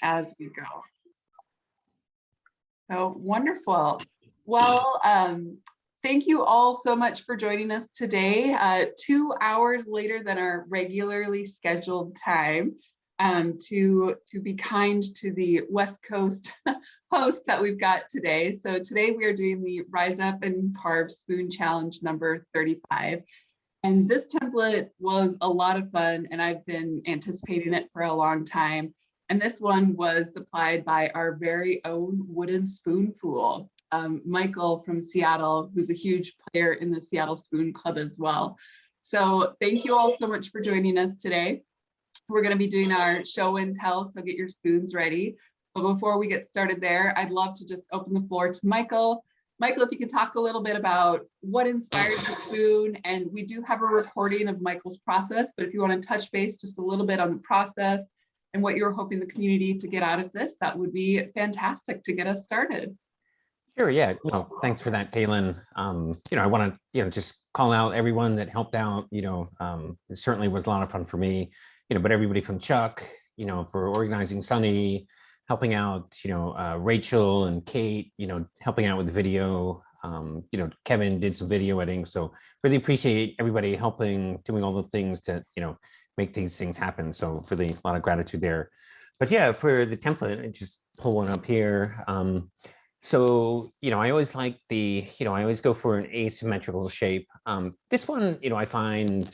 as we go. So wonderful. Well, thank you all so much for joining us today, 2 hours later than our regularly scheduled time, to be kind to the West Coast host that we've got today. So today we are doing the Rise Up and Carve Spoon Challenge number 35. And this template was a lot of fun, and I've been anticipating it for a long time. And this one was supplied by our very own wooden spoon pool, Michael from Seattle, who's a huge player in the Seattle Spoon Club as well. So thank you all so much for joining us today. We're going to be doing our show and tell, so get your spoons ready. But before we get started there, I'd love to just open the floor to Michael. Michael, if you could talk a little bit about what inspired the spoon, and we do have a recording of Michael's process, but if you want to touch base just a little bit on the process and what you're hoping the community to get out of this, that would be fantastic to get us started. Sure, yeah, no, thanks for that, Kaylin. I want to, just call out everyone that helped out. It certainly was a lot of fun for me, but everybody from Chuck, for organizing Sunny, helping out, Rachel and Kate, helping out with the video. Kevin did some video editing, so really appreciate everybody helping, doing all the things to, make these things happen. So really a lot of gratitude there. But yeah, for the template, I just pull one up here. So, I always like I always go for an asymmetrical shape. This one, I find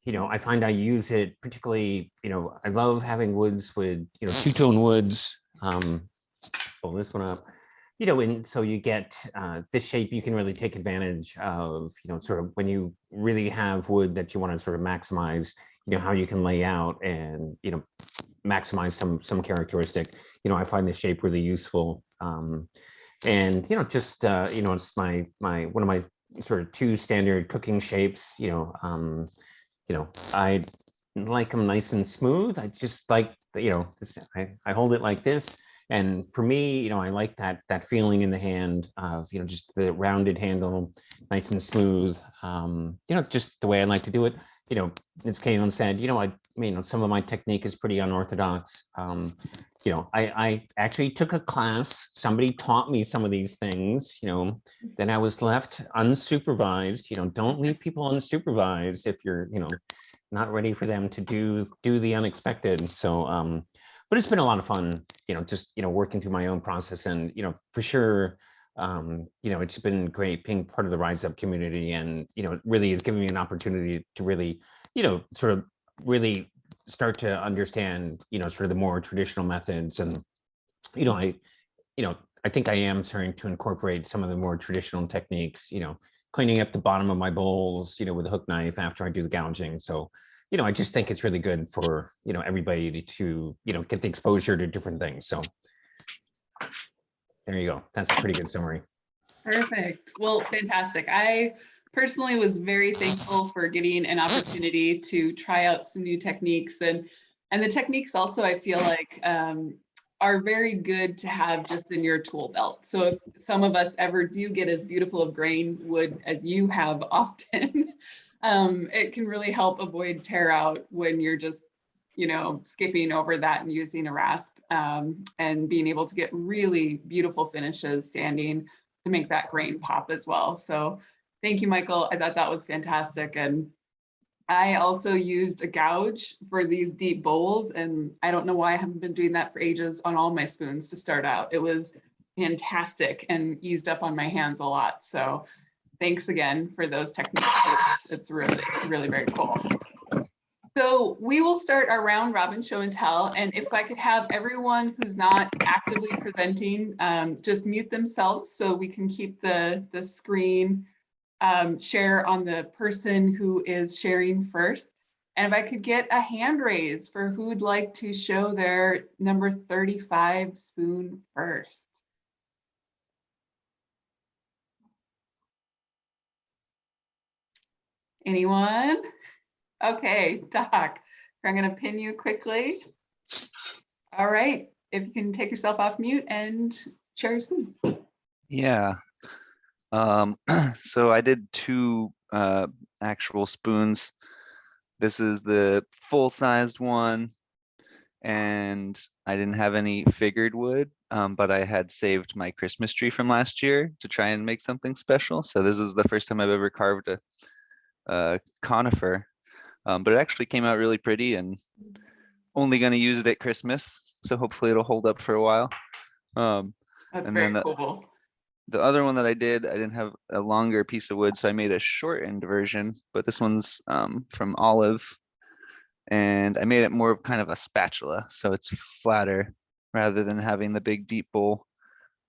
I use it particularly, I love having woods with, two-tone woods. Pull this one up, and so you get this shape. You can really take advantage of, sort of when you really have wood that you want to sort of maximize, how you can lay out and, maximize some characteristic. I find this shape really useful. And, just, it's my one of my sort of 2 standard cooking shapes. I like them nice and smooth. I just like, I hold it like this. And for me, I like that feeling in the hand of, just the rounded handle, nice and smooth. Just the way I like to do it. As Kaylin said, some of my technique is pretty unorthodox. I actually took a class. Somebody taught me some of these things, then I was left unsupervised. Don't leave people unsupervised if you're, not ready for them to do the unexpected. So, but it's been a lot of fun, just, working through my own process, and, for sure, it's been great being part of the Rise Up community, and, it really is giving me an opportunity to really, sort of really start to understand, sort of the more traditional methods. And, I think I am starting to incorporate some of the more traditional techniques, cleaning up the bottom of my bowls, with a hook knife after I do the gouging. So, I just think it's really good for, everybody to, get the exposure to different things. So there you go. That's a pretty good summary. Perfect. Well, fantastic. I personally was very thankful for getting an opportunity to try out some new techniques, and the techniques also, I feel like, are very good to have just in your tool belt. So if some of us ever do get as beautiful of grain wood as you have often, it can really help avoid tear out when you're just, skipping over that and using a rasp, and being able to get really beautiful finishes sanding to make that grain pop as well. So thank you, Michael. I thought that was fantastic. And I also used a gouge for these deep bowls, and I don't know why I haven't been doing that for ages on all my spoons to start out. It was fantastic and eased up on my hands a lot. So thanks again for those techniques. It's really, really very cool. So we will start our round robin show and tell. And if I could have everyone who's not actively presenting, just mute themselves so we can keep the screen share on the person who is sharing first. And if I could get a hand raise for who would like to show their number 35 spoon first. Anyone? Okay, Doc, I'm going to pin you quickly. All right, if you can take yourself off mute and share your spoon. Yeah. So I did 2 actual spoons. This is the full-sized one, and I didn't have any figured wood, but I had saved my Christmas tree from last year to try and make something special. So this is the first time I've ever carved a conifer, but it actually came out really pretty, and only going to use it at Christmas. So hopefully it'll hold up for a while. That's And very then cool. the other one that I didn't have a longer piece of wood, so I made a shortened version, but this one's from olive, and I made it more of kind of a spatula, so it's flatter rather than having the big deep bowl,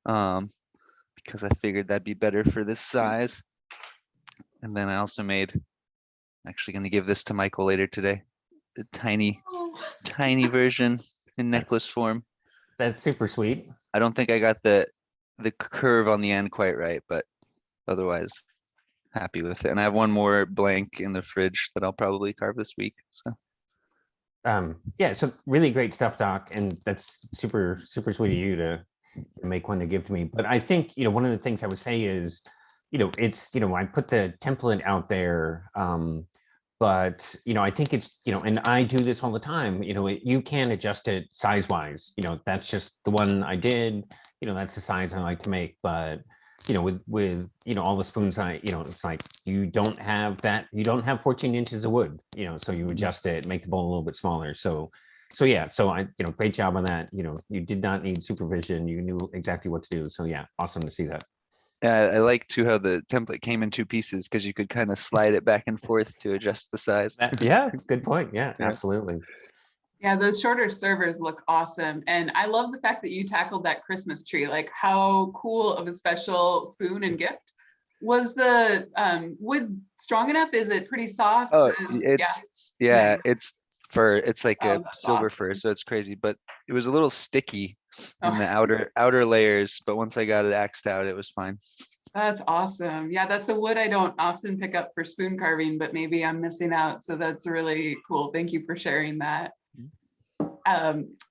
because I figured that'd be better for this size. And then I also made, actually going to give this to Michael later today, a tiny Oh, version in necklace form. That's super sweet. I don't think I got the curve on the end quite right, but otherwise happy with it. And I have one more blank in the fridge that I'll probably carve this week. So Yeah, so really great stuff, Doc, and that's super sweet of you to make one to give to me. But I think, you know, one of the things I would say is, you know, it's, you know, I put the template out there, but, you know, I think it's, you know, and I do this all the time, you know, you can adjust it size wise, you know, that's just the one I did, you know, that's the size I like to make. But, you know, with, you know, all the spoons you know, it's like, you don't have 14 inches of wood, you know, so you adjust it, make the bowl a little bit smaller. So yeah, so you know, great job on that. You know, you did not need supervision. You knew exactly what to do. So yeah, awesome to see that. yeah, I like too how the template came in two pieces, because you could kind of slide it back and forth to adjust the size. Yeah, good point. Yeah, Yeah. absolutely. yeah, those shorter servers look awesome. And I love the fact that you tackled that Christmas tree. Like, how cool of a special spoon and gift. Was the wood strong enough? Is it pretty soft? Oh, Yeah. it's like a Oh, that's silver awesome. fur, so it's crazy. But it was a little sticky in Oh. the outer layers, but once I got it axed out, it was fine. That's awesome. Yeah, that's a wood I don't often pick up for spoon carving, but maybe I'm missing out. So that's really cool. Thank you for sharing that.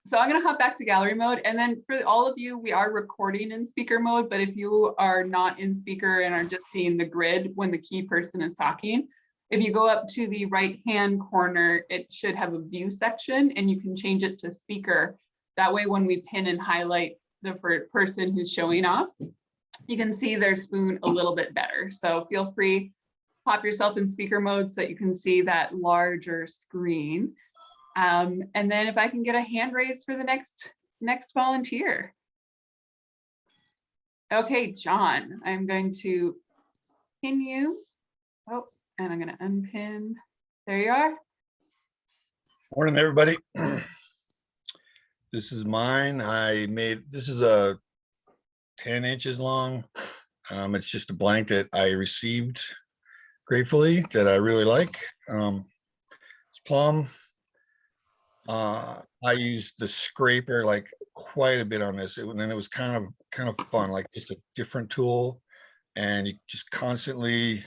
So I'm going to hop back to gallery mode. And then for all of you, we are recording in speaker mode, but if you are not in speaker and are just seeing the grid when the key person is talking, if you go up to the right-hand corner, it should have a view section, and you can change it to speaker. That way, when we pin and highlight the person who's showing off, you can see their spoon a little bit better. So feel free, pop yourself in speaker mode so that you can see that larger screen. And then if I can get a hand raised for the next volunteer. Okay, John, I'm going to pin you. Oh, and I'm going to unpin. There you are. Morning, everybody. This is mine. This is a 10 inches long. It's just a blank that I received gratefully that I really like. It's plum. I used the scraper like quite a bit on this, and then it was kind of fun, like just a different tool, and you just constantly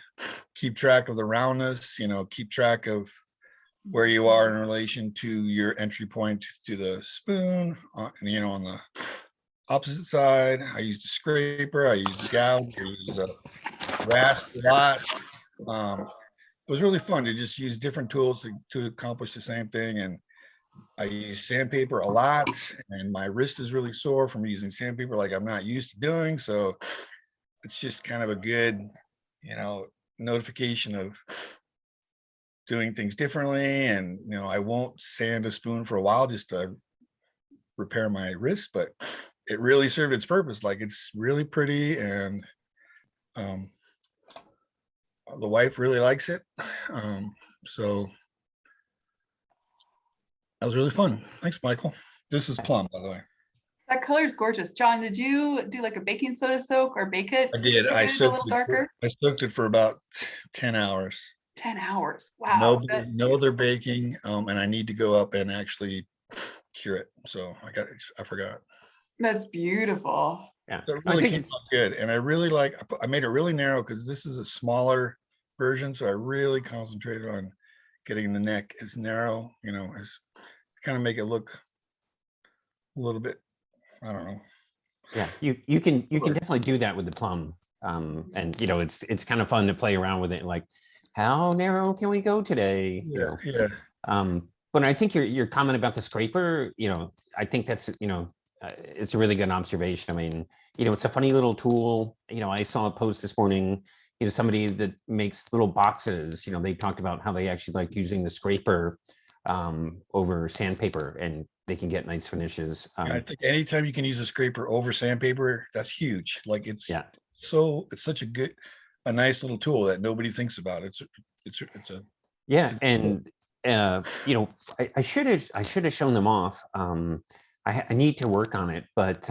keep track of the roundness, you know, keep track of where you are in relation to your entry point to the spoon, and you know, on the opposite side, I used a scraper, I used a gouge, I used a rasp a lot. It was really fun to just use different tools to accomplish the same thing. And I use sandpaper a lot, and my wrist is really sore from using sandpaper like I'm not used to doing. So it's just kind of a good, you know, notification of doing things differently. And, you know, I won't sand a spoon for a while just to repair my wrist, but it really served its purpose. Like, it's really pretty, and the wife really likes it. So that was really fun. Thanks, Michael. This is plum, by the way. That color is gorgeous. John, did you do like a baking soda soak or bake it? I did. To I get it a little soaked darker? I soaked it for about 10 hours. 10 hours. Wow. That's No other baking, and I need to go up and actually cure it. So I forgot. That's beautiful. Yeah, So it I really think came it's, out good, and I really like. I made it really narrow because this is a smaller version, so I really concentrated on getting the neck as narrow, you know, as kind of make it look a little bit, I don't know. yeah, you can definitely do that with the plum. And you know, it's kind of fun to play around with it, like, how narrow can we go today? You know? Yeah. But I think your comment about the scraper, I think that's, it's a really good observation. I mean, it's a funny little tool. I saw a post this morning, somebody that makes little boxes, they talked about how they actually like using the scraper over sandpaper, and they can get nice finishes. I think anytime you can use a scraper over sandpaper, that's huge. Like it's such a nice little tool that nobody thinks about. It's a and I should have shown them off. I need to work on it, but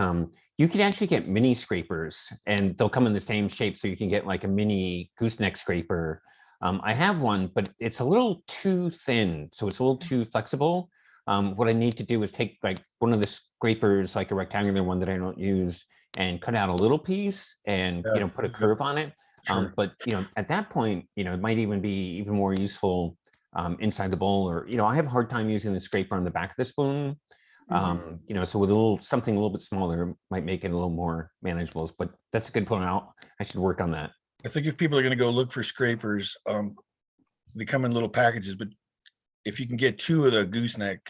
you can actually get mini scrapers, and they'll come in the same shape, so you can get like a mini gooseneck scraper. I have one, but it's a little too thin, so it's a little too flexible. What I need to do is take like one of the scrapers, like a rectangular one that I don't use, and cut out a little piece and put a curve on it. Sure. But at that point, it might even be even more useful inside the bowl, or I have a hard time using the scraper on the back of the spoon. So with something a little bit smaller might make it a little more manageable. But that's a good point out. I should work on that. I think if people are going to go look for scrapers, they come in little packages, but if you can get 2 of the gooseneck,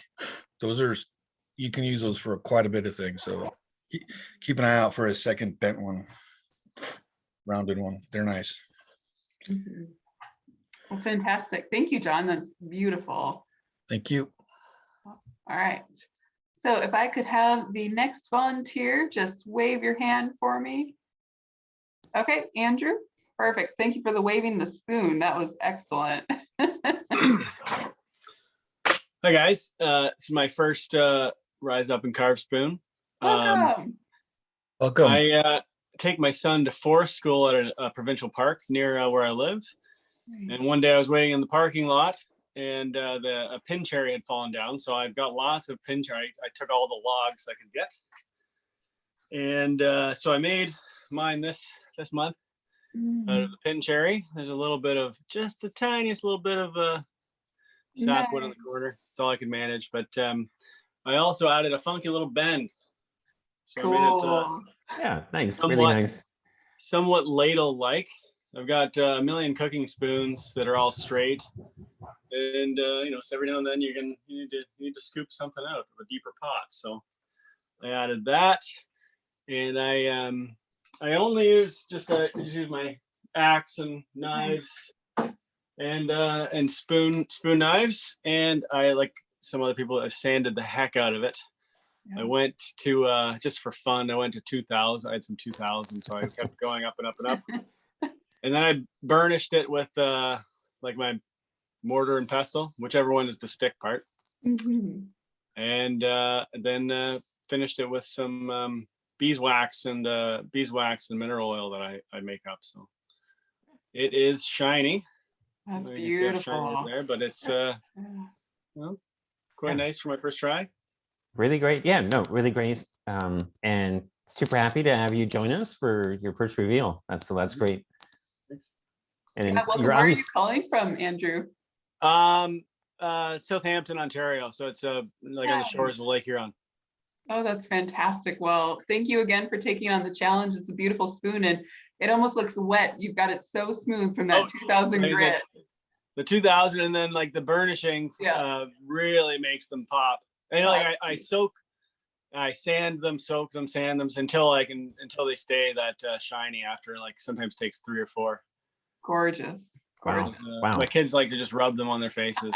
you can use those for quite a bit of things. So keep an eye out for a second bent one, rounded one. They're nice. Well, fantastic. Thank you, John. That's beautiful. Thank you. All right. So if I could have the next volunteer just wave your hand for me. Okay, Andrew. Perfect. Thank you for the waving the spoon. That was excellent. Hi guys, this is my first Rise Up and Carve spoon. Welcome. Welcome. I take my son to forest school at a provincial park near where I live. And one day I was waiting in the parking lot, and a pin cherry had fallen down. So I've got lots of pin cherry. I took all the logs I could get. And so I made mine this month out of the pin cherry. There's a little bit of, just the tiniest little bit of sapwood in the corner. That's all I could manage. But I also added a funky little bend. So Cool. I made it Nice. somewhat, really nice. Somewhat ladle-like. I've got a million cooking spoons that are all straight. And so every now and then you need to scoop something out of a deeper pot. So I added that. And I only use use my axe and knives and spoon knives, and I, like some other people, have sanded the heck out of it. I went to just for fun, I went to 2000. I had some 2000, so I kept going up and up and up. And then I burnished it with like my mortar and pestle, whichever one is the stick part. And then finished it with some beeswax and mineral oil that I make up. So it is shiny. That's beautiful. There, but it's quite nice for my first try. Really great. Yeah, no, really great. And super happy to have you join us for your first reveal. That's great. Thanks. And welcome. Where are you calling from, Andrew? Southampton, Ontario. So it's like on the shores of Lake Huron. Oh, that's fantastic. Well, thank you again for taking on the challenge. It's a beautiful spoon, and it almost looks wet. You've got it so smooth from that 2000 grit. The 2000, and then like the burnishing really makes them pop. And like I sand them, soak them, sand them until they stay that shiny after, like, sometimes takes 3 or 4. Gorgeous. Wow. My kids like to just rub them on their faces.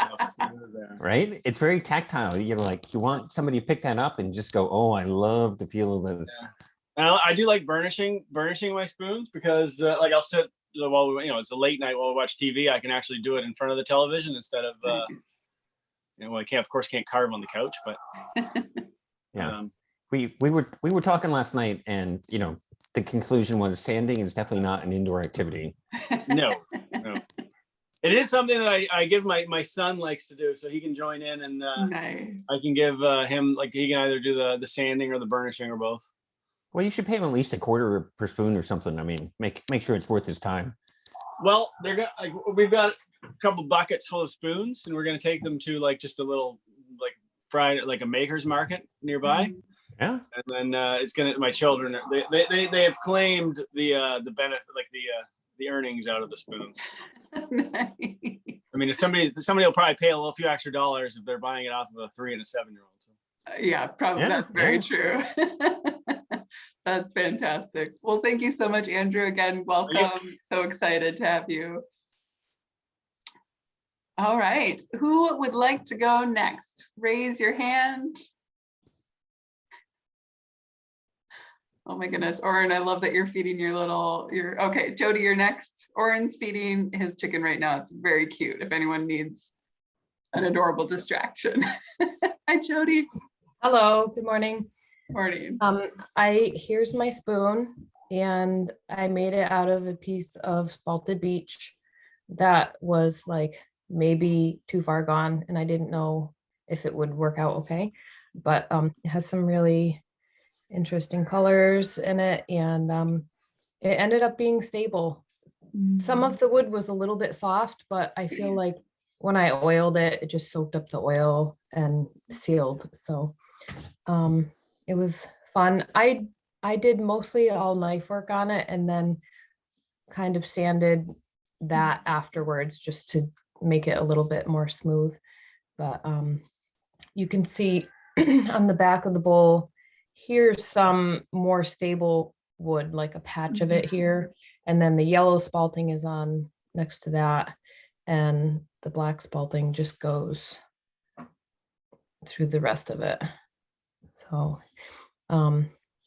Right? It's very tactile. You want somebody to pick that up and just go, oh, I love the feel of this. Yeah. And I do like burnishing my spoons, because like I'll sit while it's a late night while we watch TV. I can actually do it in front of the television instead of I of course can't carve on the couch, but yeah. We were talking last night, and the conclusion was sanding is definitely not an indoor activity. No. It is something that I give my son likes to do, so he can join in, and nice. I can give him, like, he can either do the sanding or the burnishing or both. Well, you should pay him at least $0.25 per spoon or something. I mean, make sure it's worth his time. Well, we've got a couple buckets full of spoons, and we're going to take them to like just a little like a maker's market nearby. Yeah. And then my children, they have claimed the benefit, like the earnings out of the spoons. Nice. I mean, if somebody will probably pay a few extra dollars if they're buying it off of a 3 and a 7-year-old. So. Yeah, probably. Yeah, That's very yeah. true. That's fantastic. Well, thank you so much, Andrew. Again, welcome. So excited to have you. All right. Who would like to go next? Raise your hand. Oh my goodness, Oren, I love that you're feeding okay, Jody, you're next. Oren's feeding his chicken right now. It's very cute if anyone needs an adorable distraction. Hi, Jody. Hello, good morning. Morning. Here's my spoon, and I made it out of a piece of spalted beech that was like maybe too far gone, and I didn't know if it would work out okay, but it has some really interesting colors in it, and it ended up being stable. Some of the wood was a little bit soft, but I feel like when I oiled it, it just soaked up the oil and sealed. So it was fun. I did mostly all knife work on it, and then kind of sanded that afterwards just to make it a little bit more smooth. But you can see on the back of the bowl, here's some more stable wood, like a patch of it here. And then the yellow spalting is on next to that. And the black spalting just goes through the rest of it. So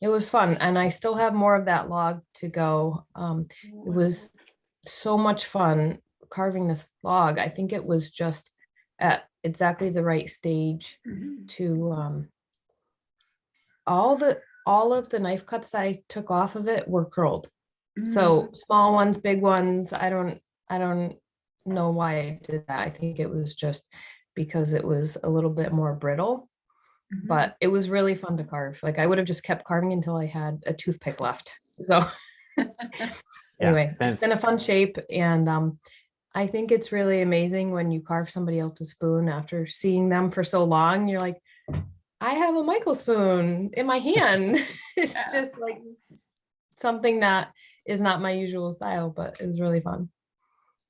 it was fun. And I still have more of that log to go. It was so much fun carving this log. I think it was just at exactly the right stage to all of the knife cuts that I took off of it were curled. So small ones, big ones. I don't know why I did that. I think it was just because it was a little bit more brittle, but it was really fun to carve. Like I would have just kept carving until I had a toothpick left. So anyway, it's been a fun shape, and I think it's really amazing when you carve somebody else's spoon after seeing them for so long. You're like, I have a Michael spoon in my hand. It's just like something that is not my usual style, but it was really fun.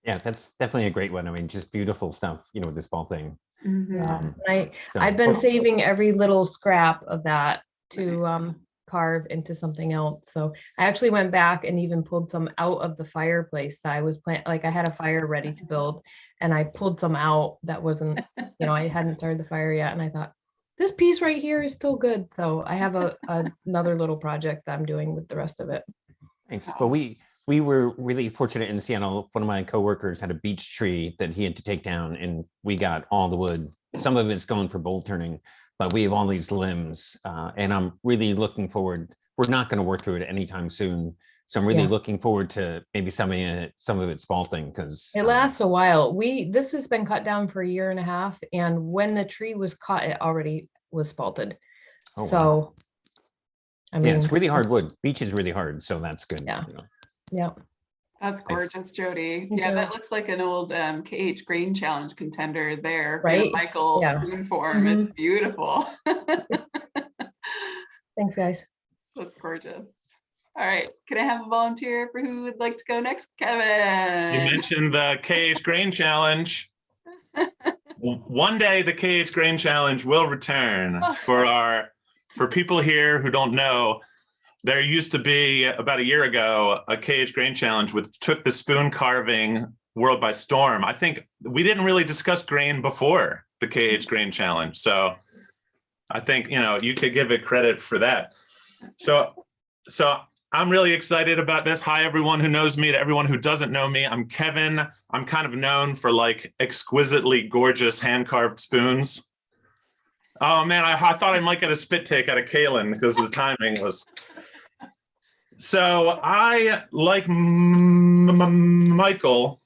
Yeah, that's definitely a great one. I mean, just beautiful stuff, with this ball thing. I've been saving every little scrap of that to carve into something else. So I actually went back and even pulled some out of the fireplace that I was planning. Like I had a fire ready to build, and I pulled some out that wasn't, I hadn't started the fire yet. And I thought, this piece right here is still good. So I have another little project that I'm doing with the rest of it. Thanks. Well, we were really fortunate in Seattle. One of my coworkers had a beech tree that he had to take down, and we got all the wood. Some of it's going for bolt turning, but we have all these limbs, and I'm really looking forward. We're not going to work through it anytime soon, so I'm really looking forward to maybe some of it spalting, because it lasts a while. This has been cut down for 1.5 years, and when the tree was cut, it already was spalted. Oh, so wow. I mean, it's really hard wood. Beech is really hard, so that's good. Yeah. That's gorgeous, Jody. Thank Yeah, you. that looks like an old KH Grain Challenge contender there. Right? Michael spoon form. It's beautiful. Thanks, guys. That's gorgeous. All right. Can I have a volunteer for who would like to go next? Kevin. You mentioned the KH Grain Challenge. One day the KH Grain Challenge will return. For people here who don't know, there used to be, about a year ago, a KH Grain Challenge which took the spoon carving world by storm. I think we didn't really discuss grain before the KH Grain Challenge. So I think, you could give it credit for that. So I'm really excited about this. Hi, everyone who knows me. To everyone who doesn't know me, I'm Kevin. I'm kind of known for like exquisitely gorgeous hand-carved spoons. Oh man, I thought I might get a spit take out of Kaylin because the timing was. So I, like Michael,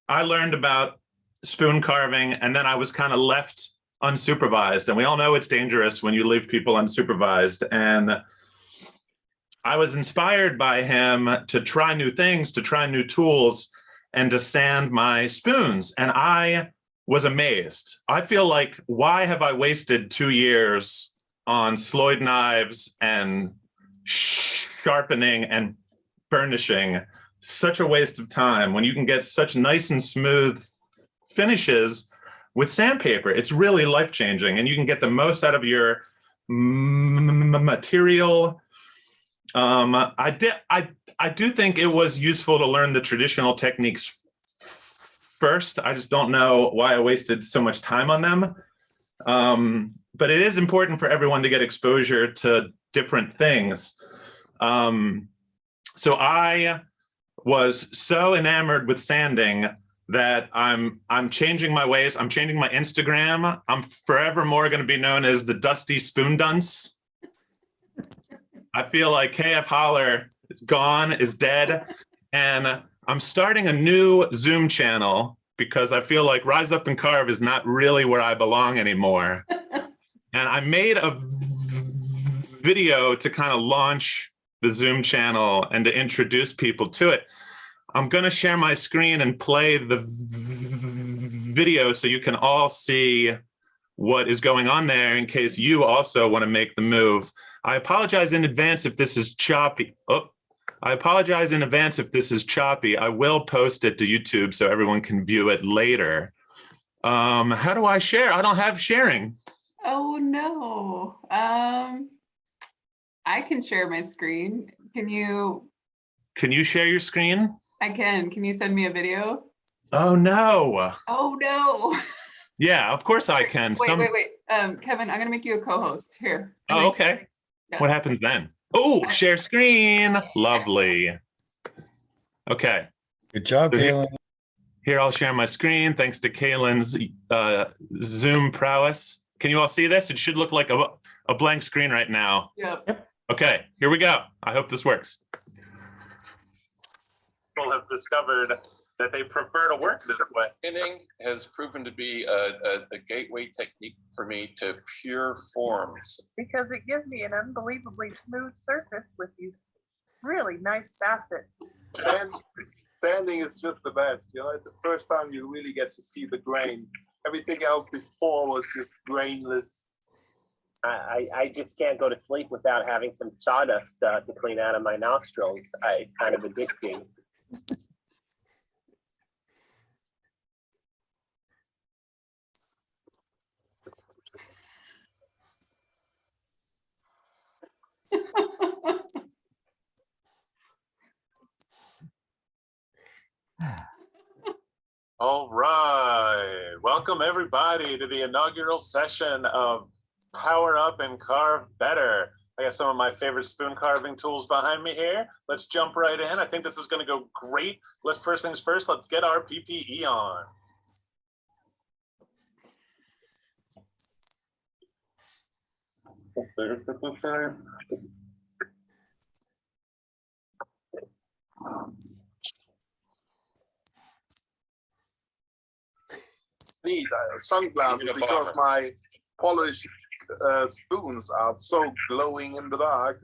I learned about spoon carving, and then I was kind of left unsupervised. And we all know it's dangerous when you leave people unsupervised. And I was inspired by him to try new things, to try new tools, and to sand my spoons. And I was amazed. I feel like, why have I wasted 2 years on Sloyd knives and sharpening and burnishing? Such a waste of time when you can get such nice and smooth finishes with sandpaper. It's really life-changing, and you can get the most out of your material. I do think it was useful to learn the traditional techniques first. I just don't know why I wasted so much time on them. But it is important for everyone to get exposure to different things. So I was so enamored with sanding that I'm changing my ways. I'm changing my Instagram. I'm forevermore going to be known as the Dusty Spoon Dunce. I feel like KF Holler is gone, is dead. And I'm starting a new Zoom channel because I feel like Rise Up and Carve is not really where I belong anymore. And I made a video to kind of launch the Zoom channel and to introduce people to it. I'm going to share my screen and play the video so you can all see what is going on there in case you also want to make the move. I apologize in advance if this is choppy. I apologize in advance if this is choppy. I will post it to YouTube so everyone can view it later. How do I share? I don't have sharing. Oh no. I can share my screen. Can you share your screen? I can. Can you send me a video? Oh no. Oh no. Yeah, of course I can. Wait. Kevin, I'm gonna make you a co-host here. Oh, okay. Yes. What happens then? Oh, share screen. Lovely. Okay. Good job, So Kaylin. Here, I'll share my screen. Thanks to Kaylin's Zoom prowess. Can you all see this? It should look like a blank screen right now. Yep. Okay, here we go. I hope this works. People have discovered that they prefer to work this way. Painting has proven to be a gateway technique for me to pure forms. Because it gives me an unbelievably smooth surface with these really nice facets. Sanding is just the best. You know, it's the first time you really get to see the grain. Everything else before was just grainless. I just can't go to sleep without having some sawdust to clean out of my nostrils. It's kind of addicting. All right. Welcome everybody to the inaugural session of Power Up and Carve Better. I got some of my favorite spoon carving tools behind me here. Let's jump right in. I think this is going to go great. First things first, let's get our PPE on. Need sunglasses because my polished spoons are so glowing in the dark.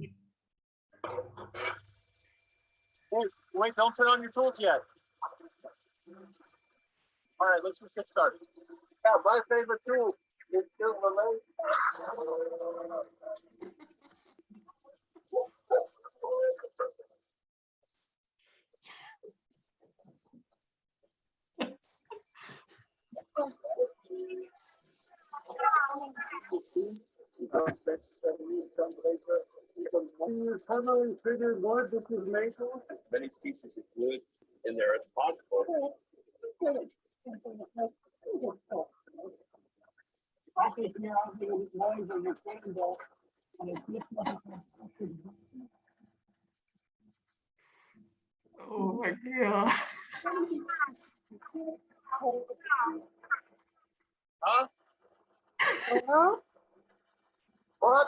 Wait, don't turn on your tools yet. All right, let's just get started. Yeah, my favorite tool is still the lake. Suddenly figured what this is made of. Many pieces of wood in there as possible. Oh my god. Huh? Hello? What?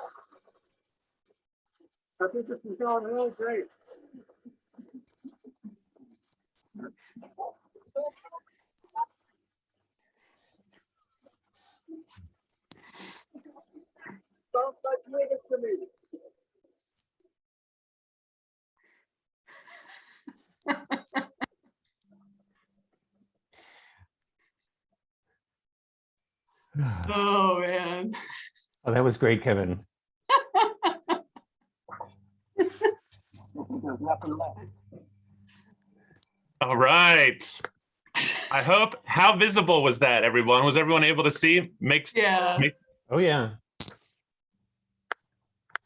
I think this is going real great. Sounds like niggas to me. Oh man. Oh, that was great, Kevin. All right. I hope. How visible was that, everyone? Was everyone able to see? Yeah. Oh yeah.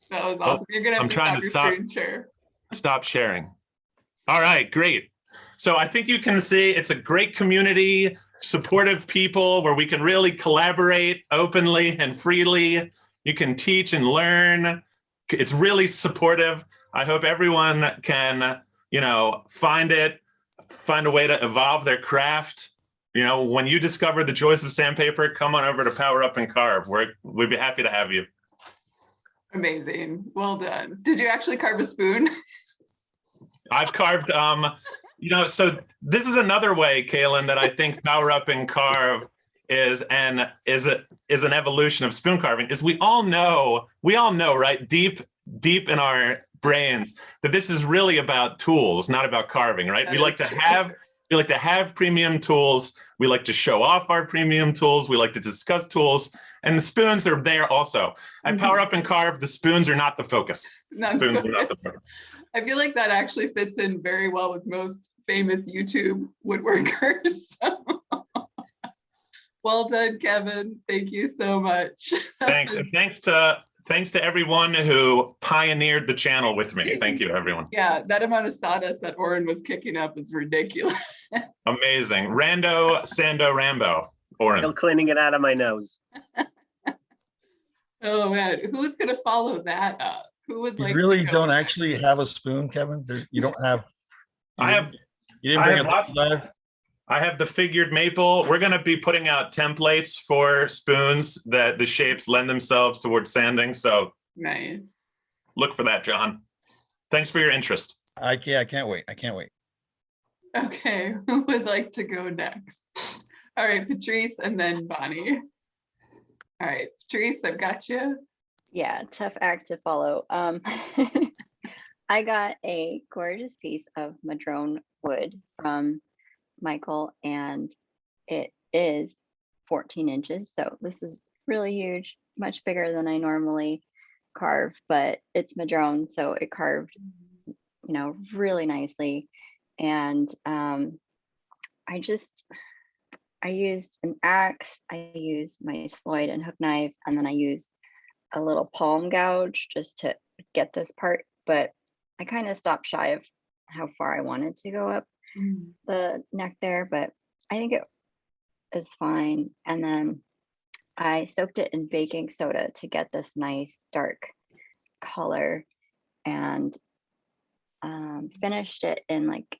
That was awesome. You're gonna have I'm to trying stop to your screen share. Stop sharing. All right, great. So I think you can see it's a great community, supportive people where we can really collaborate openly and freely. You can teach and learn. It's really supportive. I hope everyone can, find a way to evolve their craft. When you discover the joys of sandpaper, come on over to Power Up and Carve. We'd be happy to have you. Amazing. Well done. Did you actually carve a spoon? I've carved, so this is another way, Kaylin, that I think Power Up and Carve is an evolution of spoon carving. Is we all know, right, deep in our brains, that this is really about tools, not about carving, right? We like to have premium tools. We like to show off our premium tools. We like to discuss tools, and the spoons are there also. At Power Up and Carve, the spoons are not the focus. Spoons are not the focus. I feel like that actually fits in very well with most famous YouTube woodworkers. Well done, Kevin. Thank you so much. Thanks. And thanks to everyone who pioneered the channel with me. Thank you, everyone. Yeah, that amount of sawdust that Oren was kicking up is ridiculous. Amazing. Rando, Sando, Rambo. Oren. Still cleaning it out of my nose. Oh man, who's gonna follow that up? Who would like You really to go don't next? actually have a spoon, Kevin? You don't have. I You have didn't bring a I have the figured maple. We're going to be putting out templates for spoons that the shapes lend themselves towards sanding. So Nice. look for that, John. Thanks for your interest. I can't wait. I can't wait. Okay, who would like to go next? All right, Patrice and then Bonnie. All right, Patrice, I've got you. Yeah, tough act to follow. I got a gorgeous piece of madrone wood from Michael, and it is 14 inches. So this is really huge, much bigger than I normally carve, but it's madrone, so it carved, really nicely. And I used an axe, I used my sloyd and hook knife, and then I used a little palm gouge just to get this part, but I kind of stopped shy of how far I wanted to go up the neck there, but I think it is fine. And then I soaked it in baking soda to get this nice dark color, and finished it in like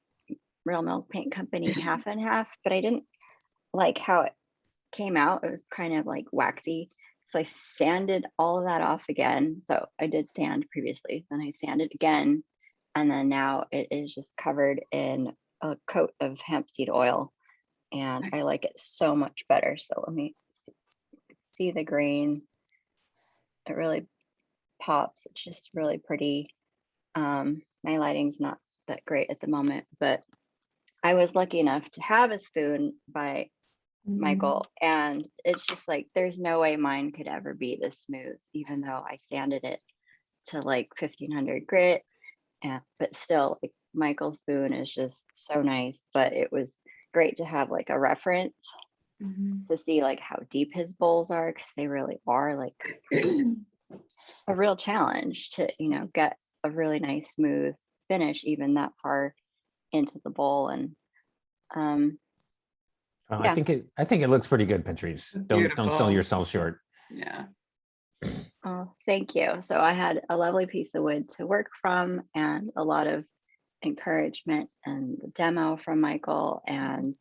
Real Milk Paint Company half and half, but I didn't like how it came out. It was kind of like waxy. So I sanded all of that off again. So I did sand previously, then I sanded again. And then now it is just covered in a coat of hemp seed oil. And I like it so much better. So let me see the grain. It really pops. It's just really pretty. My lighting's not that great at the moment, but I was lucky enough to have a spoon by Michael, and it's just like there's no way mine could ever be this smooth, even though I sanded it to like 1500 grit. But still, like, Michael's spoon is just so nice. But it was great to have like a reference to see like how deep his bowls are, because they really are like a real challenge to get a really nice smooth finish even that far into the bowl. And I think it looks pretty good, Patrice. Don't sell yourself short. Yeah. Oh, thank you. So I had a lovely piece of wood to work from, and a lot of encouragement and the demo from Michael. And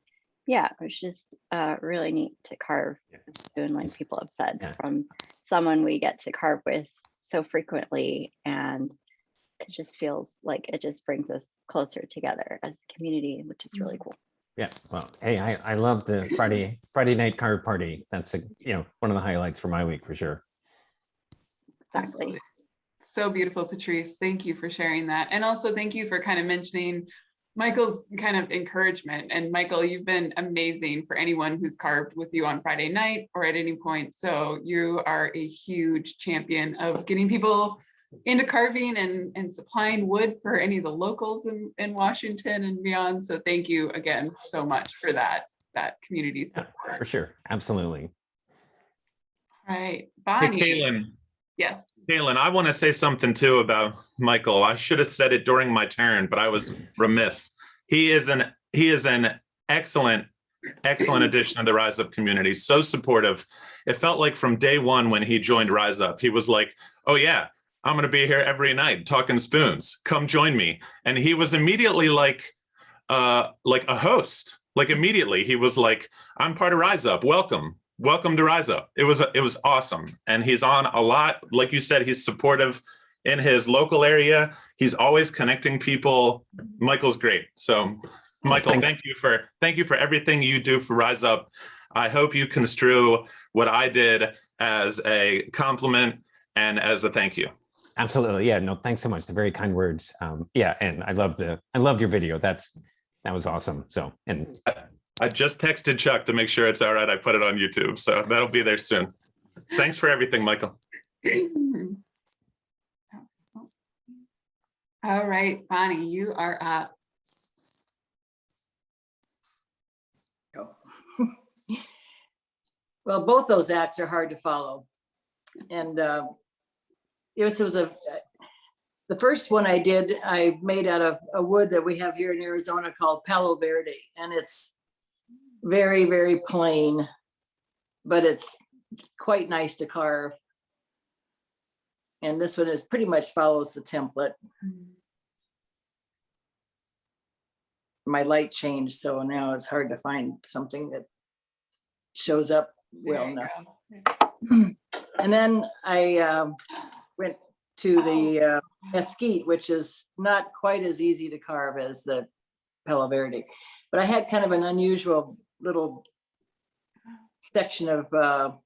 yeah, it was just really neat to carve a spoon, like people have said, from someone we get to carve with so frequently. And it just feels like it just brings us closer together as a community, which is really cool. Yeah, well, hey, I love the Friday night carve party. That's one of the highlights for my week for sure. Exactly. So beautiful, Patrice. Thank you for sharing that. And also thank you for kind of mentioning Michael's kind of encouragement. And Michael, you've been amazing for anyone who's carved with you on Friday night or at any point. So you are a huge champion of getting people into carving and supplying wood for any of the locals in Washington and beyond. So thank you again so much for that. that community Yeah, support. for sure. Absolutely. All right, Hey, Bonnie. Kaylin, Yes. Kaylin, I want to say something too about Michael. I should have said it during my turn, but I was remiss. He is an excellent addition to the Rise Up community. So supportive. It felt like from day one when he joined Rise Up, he was like, "Oh yeah, I'm going to be here every night talking spoons. Come join me." And he was immediately like a host. Like immediately, he was like, "I'm part of Rise Up. Welcome to Rise Up." It was awesome, and he's on a lot. Like you said, he's supportive in his local area. He's always connecting people. Michael's great. So, Michael, thank you for everything you do for Rise Up. I hope you construe what I did as a compliment and as a thank you. Absolutely. Yeah. No, thanks so much. The very kind words. Yeah, and I loved your video. That was awesome. So, and I just texted Chuck to make sure it's all right. I put it on YouTube, so that'll be there soon. Thanks for everything, Michael. All right, Bonnie, you are up. Well, both those acts are hard to follow. And the first one I made out of a wood that we have here in Arizona called Palo Verde. And it's very, very plain, but it's quite nice to carve. And this one is pretty much follows the template. My light changed, so now it's hard to find something that shows up well enough. And then I went to the mesquite, which is not quite as easy to carve as the Palo Verde, but I had kind of an unusual little section of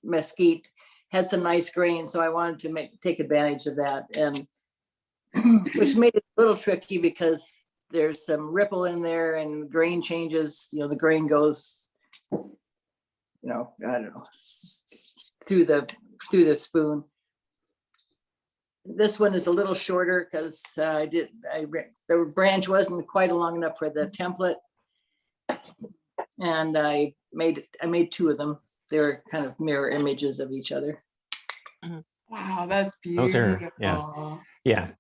mesquite, had some nice grain, so I wanted to take advantage of that, and which made it a little tricky because there's some ripple in there and grain changes, the grain goes, I don't know, through the spoon. This one is a little shorter because the branch wasn't quite long enough for the template. And I made two of them. They were kind of mirror images of each other. Wow, that's beautiful. Those are, yeah.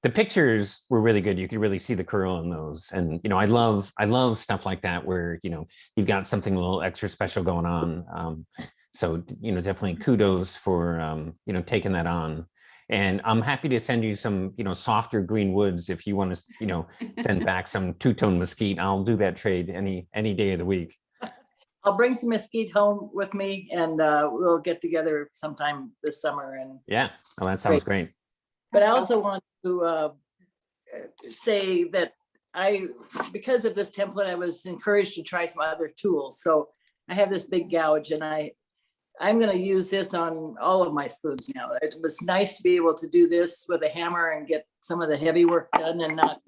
The pictures were really good. You could really see the curl in those. And, I love stuff like that where, you've got something a little extra special going on. So, definitely kudos for, taking that on. And I'm happy to send you some, softer green woods if you want to, send back some two-tone mesquite. I'll do that trade any day of the week. I'll bring some mesquite home with me, and we'll get together sometime this summer. And yeah, well, that sounds great. But I also want to say that because of this template, I was encouraged to try some other tools. So I have this big gouge, and I'm going to use this on all of my spoons now. It was nice to be able to do this with a hammer and get some of the heavy work done and not,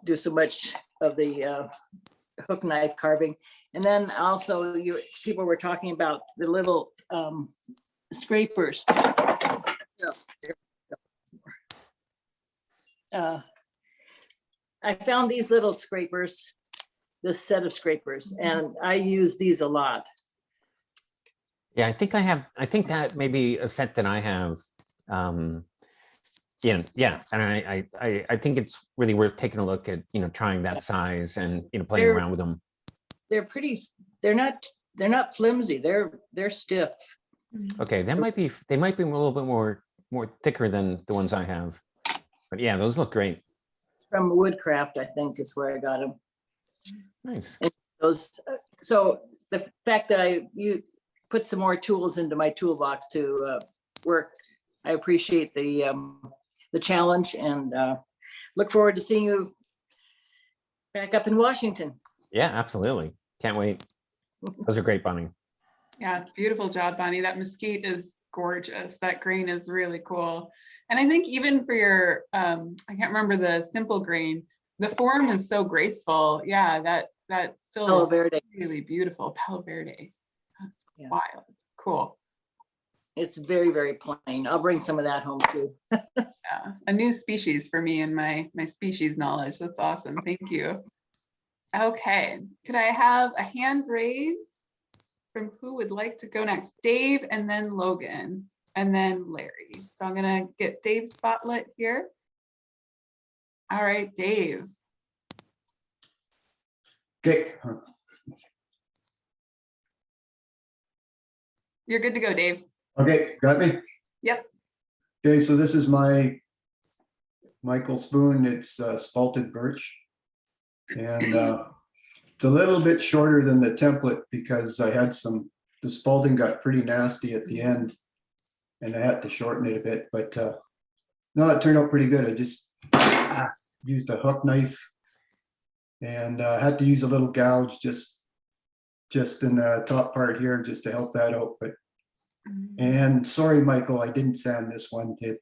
do so much of the hook knife carving. And then also people were talking about the little scrapers. I found these little scrapers, this set of scrapers, and I use these a lot. Yeah, I think that may be a set that I have. Yeah, and I think it's really worth taking a look at, trying that size and, playing around with them. They're not flimsy. They're stiff. Okay, they might be a little bit more thicker than the ones I have. But yeah, those look great. From Woodcraft, I think is where I got them. Nice. And so the fact that you put some more tools into my toolbox to work, I appreciate the challenge, and look forward to seeing you back up in Washington. Yeah, absolutely. Can't wait. Those are great, Bonnie. Yeah, beautiful job, Bonnie. That mesquite is gorgeous. That grain is really cool. And I think even for your, I can't remember the simple grain, the form is so graceful. Yeah, that still Palo Verde. Really beautiful. Palo Verde. That's wild. Cool. It's very, very plain. I'll bring some of that home too. Yeah, a new species for me and my species knowledge. That's awesome. Thank you. Okay, could I have a hand raise from who would like to go next? Dave, and then Logan, and then Larry. So I'm gonna get Dave's spotlight here. All right, Dave. Okay. You're good to go, Dave. Okay, got me? Yep. Okay, so this is my Michael spoon. It's spalted birch. And it's a little bit shorter than the template because I had the spalting got pretty nasty at the end and I had to shorten it a bit, but no, it turned out pretty good. I just used a hook knife and had to use a little gouge just in the top part here just to help that out. But and sorry, Michael, I didn't sand this one. I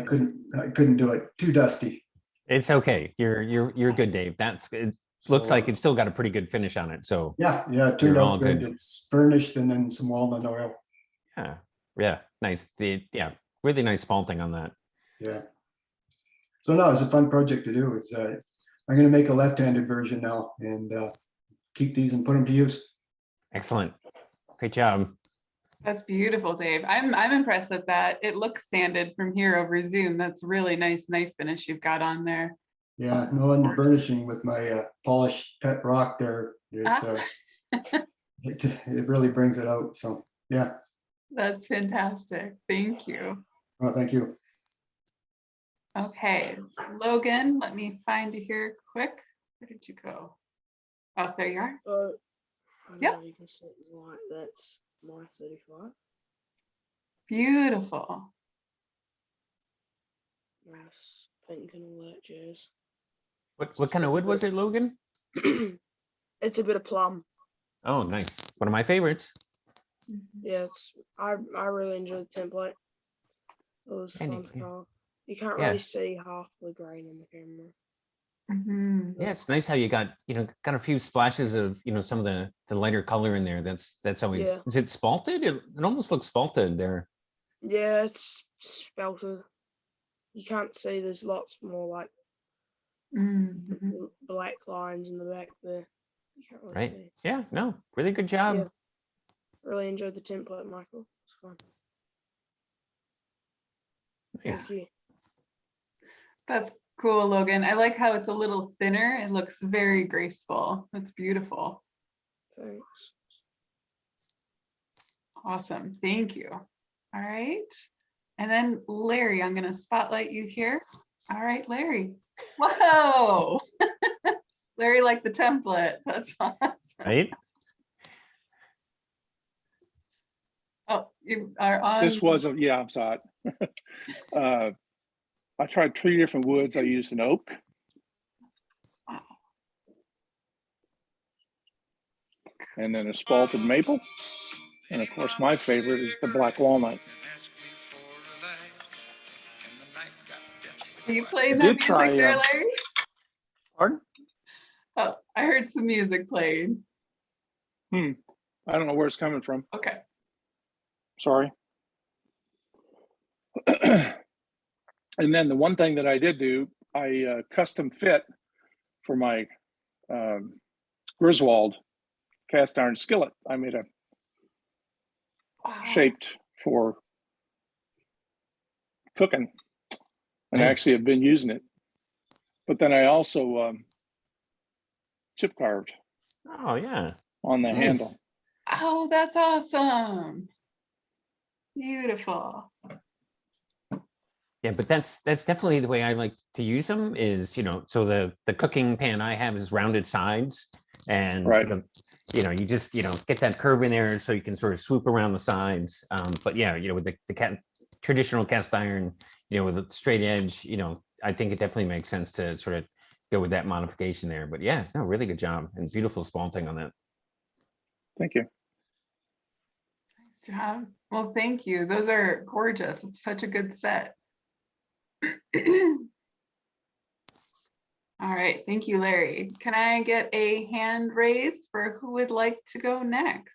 couldn't do it. Too dusty. It's okay. You're good, Dave. It looks like it's still got a pretty good finish on it. So yeah, it turned out good. It's burnished and then some walnut oil. Yeah, nice. Really nice spalting on that. Yeah. So no, it's a fun project to do. It's I'm going to make a left-handed version now and keep these and put them to use. Excellent. Great job. That's beautiful, Dave. I'm impressed at that. It looks sanded from here over Zoom. That's really nice knife finish you've got on there. Yeah, no, and the burnishing with my polished pet rock there, it really brings it out. So yeah. That's fantastic. Thank you. Oh, thank you. Okay, Logan, let me find you here quick. Where did you go? Oh, there you are. Yep. You can set light, that's my 35. Beautiful. Nice pink and all that jazz. What kind of wood was it, Logan? It's a bit of plum. Oh, nice. One of my favorites. Yeah, I really enjoyed the template. It was fun to color. You can't really see half the grain on the camera. Yeah, it's nice how you got a few splashes of some of the lighter color in there. That's always. Yeah. Is it spalted? It almost looks spalted there. Yeah, it's spalted. You can't see. There's lots more like black lines in the back there. You can't really see. Yeah. No. Really good job. Yeah. Really enjoyed the template, Michael. It's fun. Thank you. That's cool, Logan. I like how it's a little thinner. It looks very graceful. That's beautiful. Thanks. Awesome. Thank you. All right. And then Larry, I'm going to spotlight you here. All right, Larry. Whoa. Larry liked the template. That's awesome. Right? Oh, you are on. This wasn't, yeah, I'm sorry. I tried 3 different woods. I used an oak. And then a spalted maple. And of course, my favorite is the black walnut. Are you playing that music there, Larry? Pardon? Oh, I heard some music playing. I don't know where it's coming from. Okay. Sorry. And then the one thing that I did do, I custom fit for my Griswold cast iron skillet. I made a shaped for cooking, and I actually have been using it. But then I also chip carved. Oh yeah. On the handle. Oh, that's awesome. Beautiful. Yeah, but that's definitely the way I like to use them is, so the cooking pan I have is rounded sides and you just, get that curve in there so you can sort of swoop around the sides. But yeah, with the traditional cast iron, with a straight edge, I think it definitely makes sense to sort of go with that modification there. But yeah, no, really good job and beautiful spalting on that. Thank you. Nice job. Well, thank you. Those are gorgeous. It's such a good set. All right, thank you, Larry. Can I get a hand raise for who would like to go next?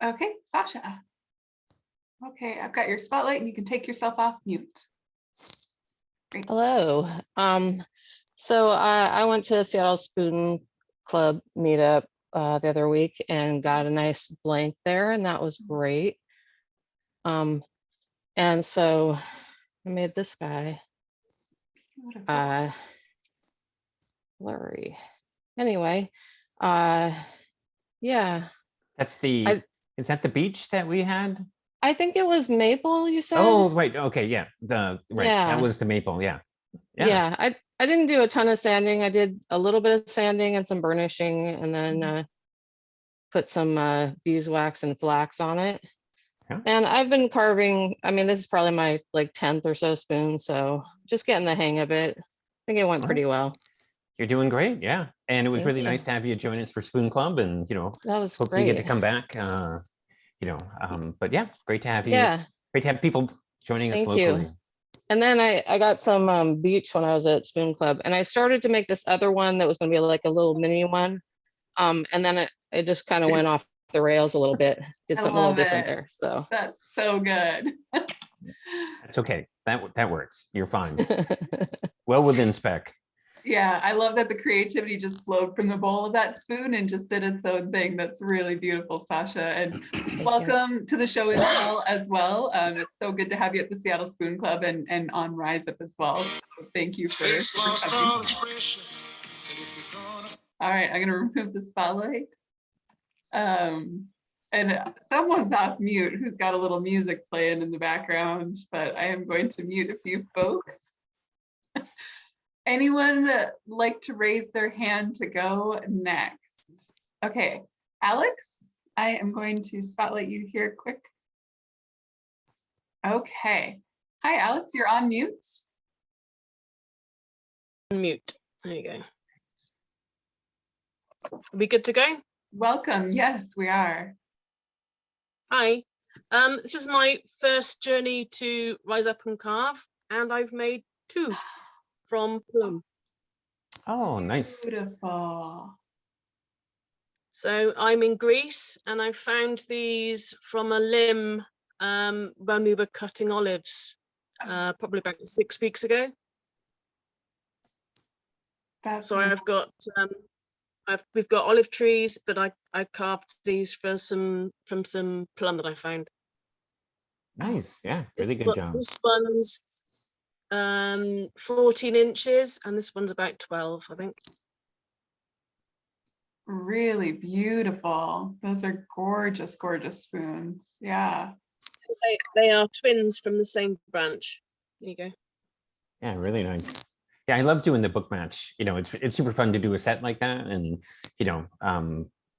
Okay, Sasha. Okay, I've got your spotlight and you can take yourself off mute. Hello. So I went to Seattle Spoon Club meetup the other week and got a nice blank there, and that was great. And so I made this guy. Blurry. Anyway, yeah. That's the, is that the beach that we had? I think it was maple, you said? Oh, right. Okay, yeah. Right. Yeah. That was the maple. Yeah. Yeah. I didn't do a ton of sanding. I did a little bit of sanding and some burnishing, and then put some beeswax and flax on it. Yeah. And I've been carving, I mean, this is probably my like 10th or so spoon, so just getting the hang of it. I think it went pretty well. You're doing great. Yeah. And it was Thank really you. nice to have you join us for Spoon Club, and, you know, That was hope you get to great. come back. You know, but yeah, great to have you. Yeah. Great to have people joining us Thank locally. you. And then I got some beach when I was at Spoon Club, and I started to make this other one that was going to be like a little mini one. And then it just kind of went off the rails a little bit. Did I something a little love different it. there. So That's so good. That's okay. That works. You're fine. Well within spec. Yeah, I love that the creativity just flowed from the bowl of that spoon and just did its own thing. That's really beautiful, Sasha. And welcome to the show as well. It's so good to have you at the Seattle Spoon Club and on Rise Up as well. So thank you for coming. All right, I'm gonna remove the spotlight. And someone's off mute who's got a little music playing in the background, but I am going to mute a few folks. Anyone like to raise their hand to go next? Okay, Alex, I am going to spotlight you here quick. Okay. Hi, Alex, you're on mute. Mute. There you go. Are we good to go? Welcome. Yes, we are. Hi. This is my first journey to Rise Up and Carve, and I've made 2 from plum. Oh, nice. Beautiful. So I'm in Greece, and I found these from a limb when we were cutting olives, probably about 6 weeks ago. So I've got we've got olive trees, but I carved these from some plum that I found. Nice. Yeah, really good job. This one's 14 inches, and this one's about 12, I think. Really beautiful. Those are gorgeous, gorgeous spoons. Yeah. They are twins from the same branch. There you go. Yeah, really nice. Yeah, I love doing the book match. You know, it's super fun to do a set like that, and you know,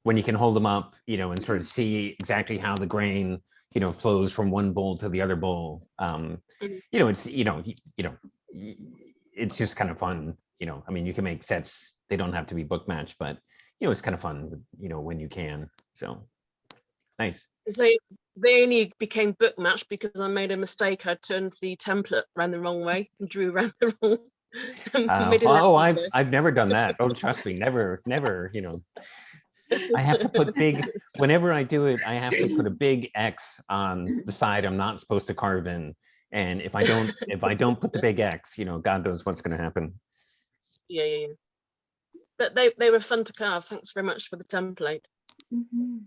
when you can hold them up, you know, and sort of see exactly how the grain, you know, flows from one bowl to the other bowl. You know, it's it's just kind of fun. You know, I mean, you can make sets; they don't have to be book match, but you know, it's kind of fun. You know, when you can. So nice. They only became book match because I made a mistake. I turned the template around the wrong way and drew around the wrong. Oh, I've never done that. Oh, trust me, never. You know, I have to put big, whenever I do it, I have to put a big X on the side I'm not supposed to carve in. And if I don't put the big X, you know, God knows what's going to happen. Yeah. But they were fun to carve. Thanks very much for the template. Mm-hmm.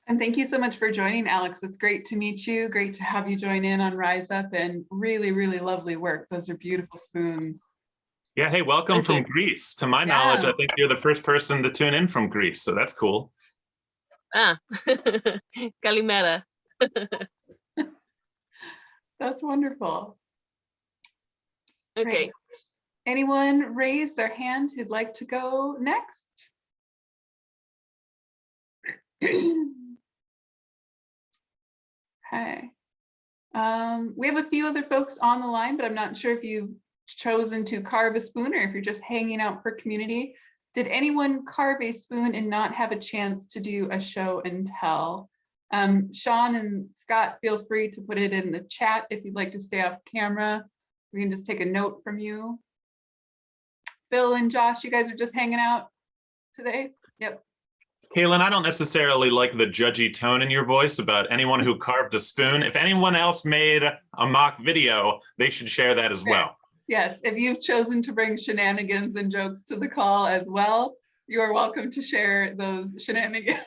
And thank you so much for joining, Alex. It's great to meet you. Great to have you join in on Rise Up, and really, really lovely work. Those are beautiful spoons. Yeah, hey, welcome from Greece. To my knowledge, I think you're the first person to tune in from Greece, so that's cool. Ah, Kalimera. That's wonderful. Okay. Great. Anyone raise their hand who'd like to go next? Okay. We have a few other folks on the line, but I'm not sure if you've chosen to carve a spoon or if you're just hanging out for community. Did anyone carve a spoon and not have a chance to do a show and tell? Sean and Scott, feel free to put it in the chat if you'd like to stay off camera. We can just take a note from you. Phil and Josh, you guys are just hanging out today? Yep. Kaylin, I don't necessarily like the judgy tone in your voice about anyone who carved a spoon. If anyone else made a mock video, they should share that as well. Yes, if you've chosen to bring shenanigans and jokes to the call as well, you are welcome to share those shenanigans.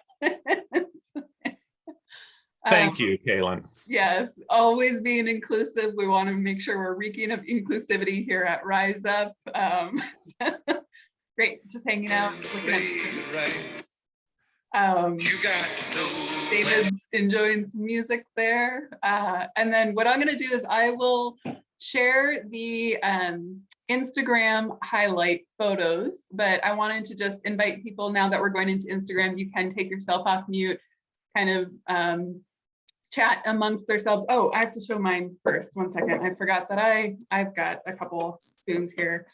Thank you, Kaylin. Yes, always being inclusive. We want to make sure we're reeking of inclusivity here at Rise Up. Great, just hanging out. David's enjoying some music there. And then what I'm going to do is I will share the Instagram highlight photos, but I wanted to just invite people now that we're going into Instagram, you can take yourself off mute, kind of chat amongst ourselves. Oh, I have to show mine first. One second. I forgot that I've got a couple spoons here.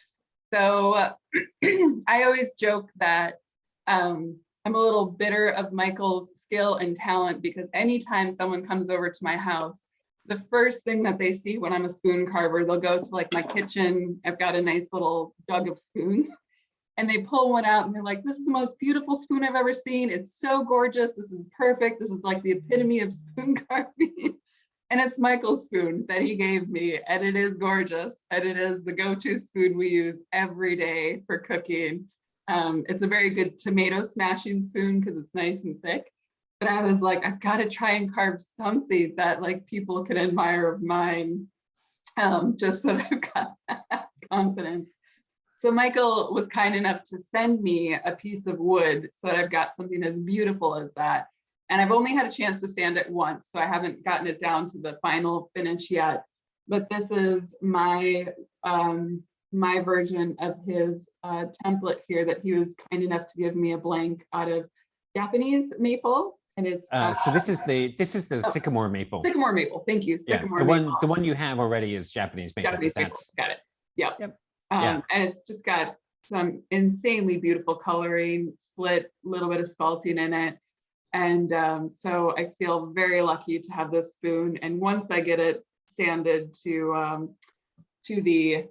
So I always joke that I'm a little bitter of Michael's skill and talent, because anytime someone comes over to my house, the first thing that they see when I'm a spoon carver, they'll go to like my kitchen. I've got a nice little jug of spoons, and they pull one out and they're like, this is the most beautiful spoon I've ever seen. It's so gorgeous. This is perfect. This is like the epitome of spoon carving. And it's Michael's spoon that he gave me, and it is gorgeous. And it is the go-to spoon we use every day for cooking. It's a very good tomato smashing spoon because it's nice and thick. But I was like, I've got to try and carve something that like people can admire of mine, just so that I've got that confidence. So Michael was kind enough to send me a piece of wood so that I've got something as beautiful as that. And I've only had a chance to sand it once, so I haven't gotten it down to the final finish yet. But this is my my version of his template here that he was kind enough to give me a blank out of Japanese maple. And it's so this is the sycamore maple. Sycamore maple, thank you. Sycamore yeah, maple. the one you have already is Japanese maple. Japanese maple, got it. Yep. Yeah. And it's just got some insanely beautiful coloring, split, a little bit of spalting in it. And so I feel very lucky to have this spoon. And once I get it sanded to the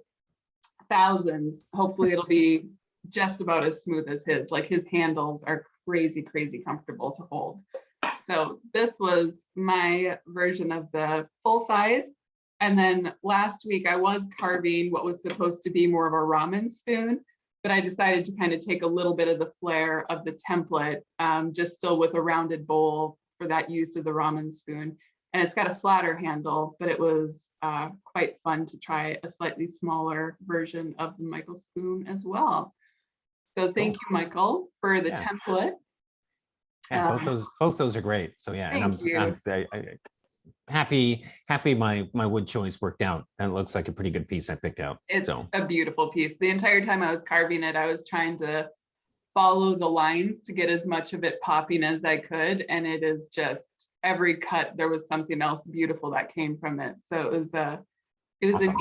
thousands, hopefully it'll be just about as smooth as his. Like his handles are crazy, crazy comfortable to hold. So this was my version of the full size. And then last week I was carving what was supposed to be more of a ramen spoon, but I decided to kind of take a little bit of the flair of the template, just still with a rounded bowl for that use of the ramen spoon. And it's got a flatter handle, but it was quite fun to try a slightly smaller version of the Michael spoon as well. So thank you, Michael, for the template. Yeah, both those are great. So yeah, and I'm happy my wood choice worked out. And it looks like a pretty good piece I picked out. It's a beautiful piece. The entire time I was carving it, I was trying to follow the lines to get as much of it popping as I could. And it is just every cut, there was something else beautiful that came from it. So it was awesome. A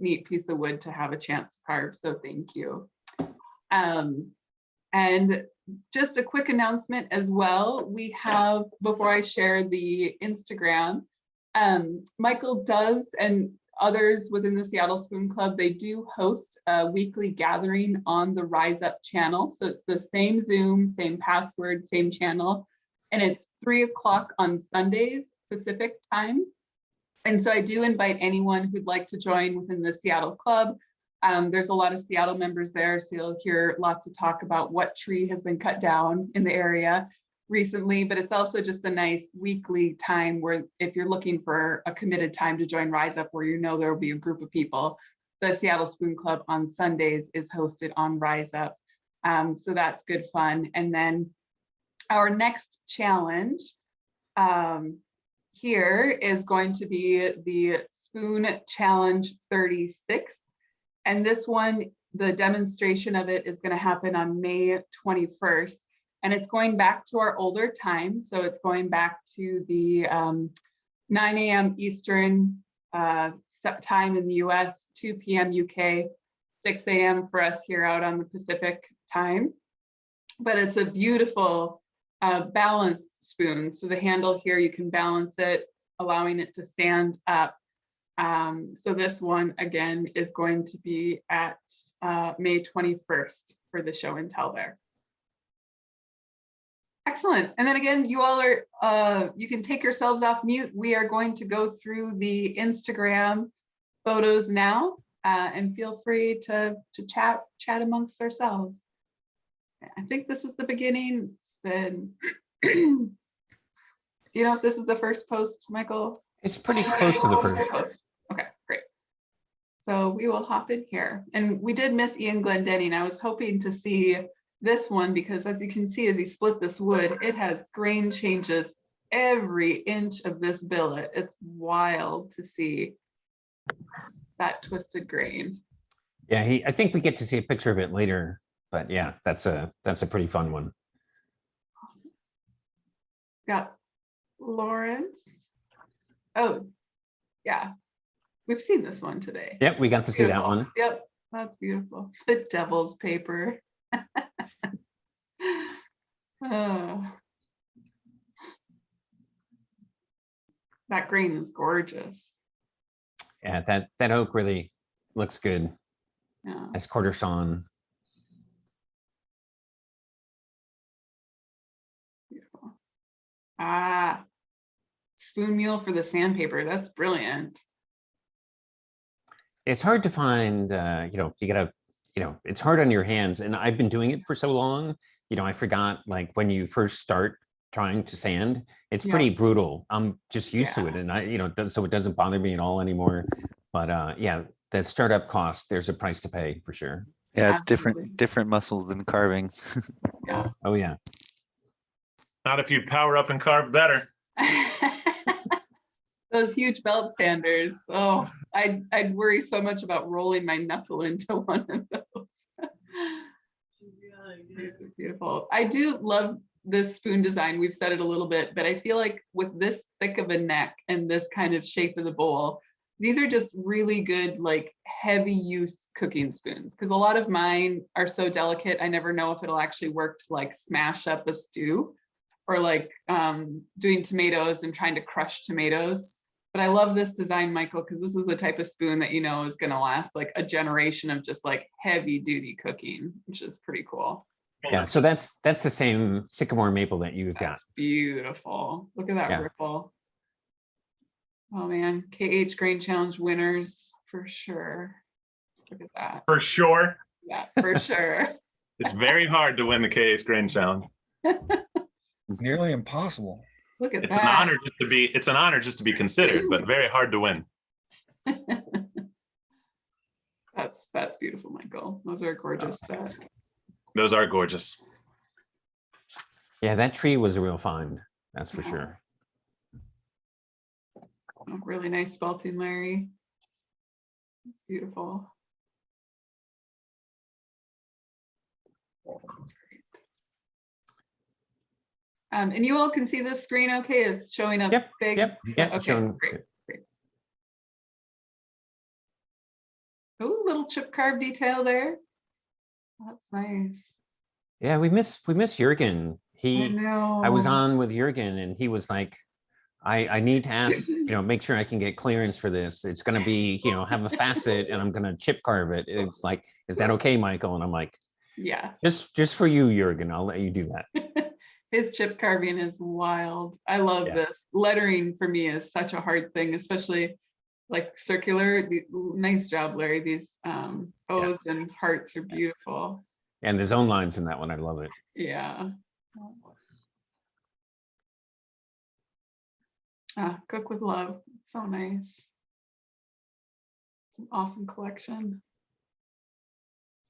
neat piece of wood to have a chance to carve. So thank you. And just a quick announcement as well. We have, before I share the Instagram, Michael does, and others within the Seattle Spoon Club, they do host a weekly gathering on the Rise Up channel. So it's the same Zoom, same password, same channel. And it's 3 o'clock on Sundays, Pacific time. And so I do invite anyone who'd like to join within the Seattle Club. There's a lot of Seattle members there, so you'll hear lots of talk about what tree has been cut down in the area recently, but it's also just a nice weekly time where if you're looking for a committed time to join Rise Up, where you know there will be a group of people, the Seattle Spoon Club on Sundays is hosted on Rise Up. So that's good fun. And then our next challenge here is going to be the Spoon Challenge 36. And this one, the demonstration of it is going to happen on May 21st. And it's going back to our older time. So it's going back to the 9 a.m. Eastern time in the US, 2 p.m. UK, 6 a.m. for us here out on the Pacific time. But it's a beautiful balanced spoon. So the handle here, you can balance it, allowing it to stand up. So this one, again, is going to be at May 21st for the show and tell there. Excellent. And then again, you all are, you can take yourselves off mute. We are going to go through the Instagram photos now. and feel free to chat amongst ourselves. I think this is the beginning. It's been, do you know if this is the first post, Michael? It's pretty close to the first post. Okay, great. So we will hop in here. And we did miss Ian Glendenning. I was hoping to see this one because as you can see, as he split this wood, it has grain changes every inch of this billet. It's wild to see that twisted grain. Yeah, I think we get to see a picture of it later, but yeah, that's a pretty fun one. Awesome. Got Lawrence. Oh, yeah. We've seen this one today. Yep, we got to see that one. Yep, that's beautiful. The devil's paper. Oh. That green is gorgeous. Yeah, that oak really looks good. Yeah. Nice quarter sawn. Beautiful. Ah, spoon meal for the sandpaper. That's brilliant. It's hard to find, you know, you gotta, you know, it's hard on your hands. And I've been doing it for so long, you know, I forgot like when you first start trying to sand, it's pretty brutal. I'm just used to it. And you know, so it doesn't bother me at all anymore. But yeah, that startup cost, there's a price to pay for sure. Yeah, it's different muscles than carving. Yeah. Oh yeah. Not if you power up and carve better. Those huge belt sanders. Oh, I'd worry so much about rolling my knuckle into one of those. These are beautiful. I do love this spoon design. We've said it a little bit, but I feel like with this thick of a neck and this kind of shape of the bowl, these are just really good, like heavy use cooking spoons. Because a lot of mine are so delicate, I never know if it'll actually work to like smash up a stew or like doing tomatoes and trying to crush tomatoes. But I love this design, Michael, because this is the type of spoon that you know is going to last like a generation of just like heavy duty cooking, which is pretty cool. Yeah, so that's the same sycamore maple that you've got. Beautiful. Look at that Yeah. ripple. Oh man, KH Grain Challenge winners for sure. Look at that. For sure. Yeah, for sure. It's very hard to win the KH Grain Challenge. Nearly impossible. Look at It's that. an honor just to be. It's an honor just to be considered, but very hard to win. That's beautiful, Michael. Those are gorgeous. Those are gorgeous. Yeah, that tree was a real find. That's for sure. Oh, really nice spalting, Larry. It's beautiful. That's great. And you all can see this screen okay? It's showing up big? Yep, Okay, showing. great. Oh, little chip carve detail there. That's nice. Yeah, we miss Jürgen. I was know. on with Jürgen and he was like, I need to ask, you know, make sure I can get clearance for this. It's going to be, you know, have a facet and I'm going to chip carve it. It's like, is that okay, Michael? And I'm like, yeah, just for you, Jürgen, I'll let you do that. His chip carving is wild. I love this. Lettering for me is such a hard thing, especially like circular. Nice job, Larry. These O's and hearts are beautiful. And the zone lines in that one, I love it. Yeah. Cook with love. So nice. It's an awesome collection.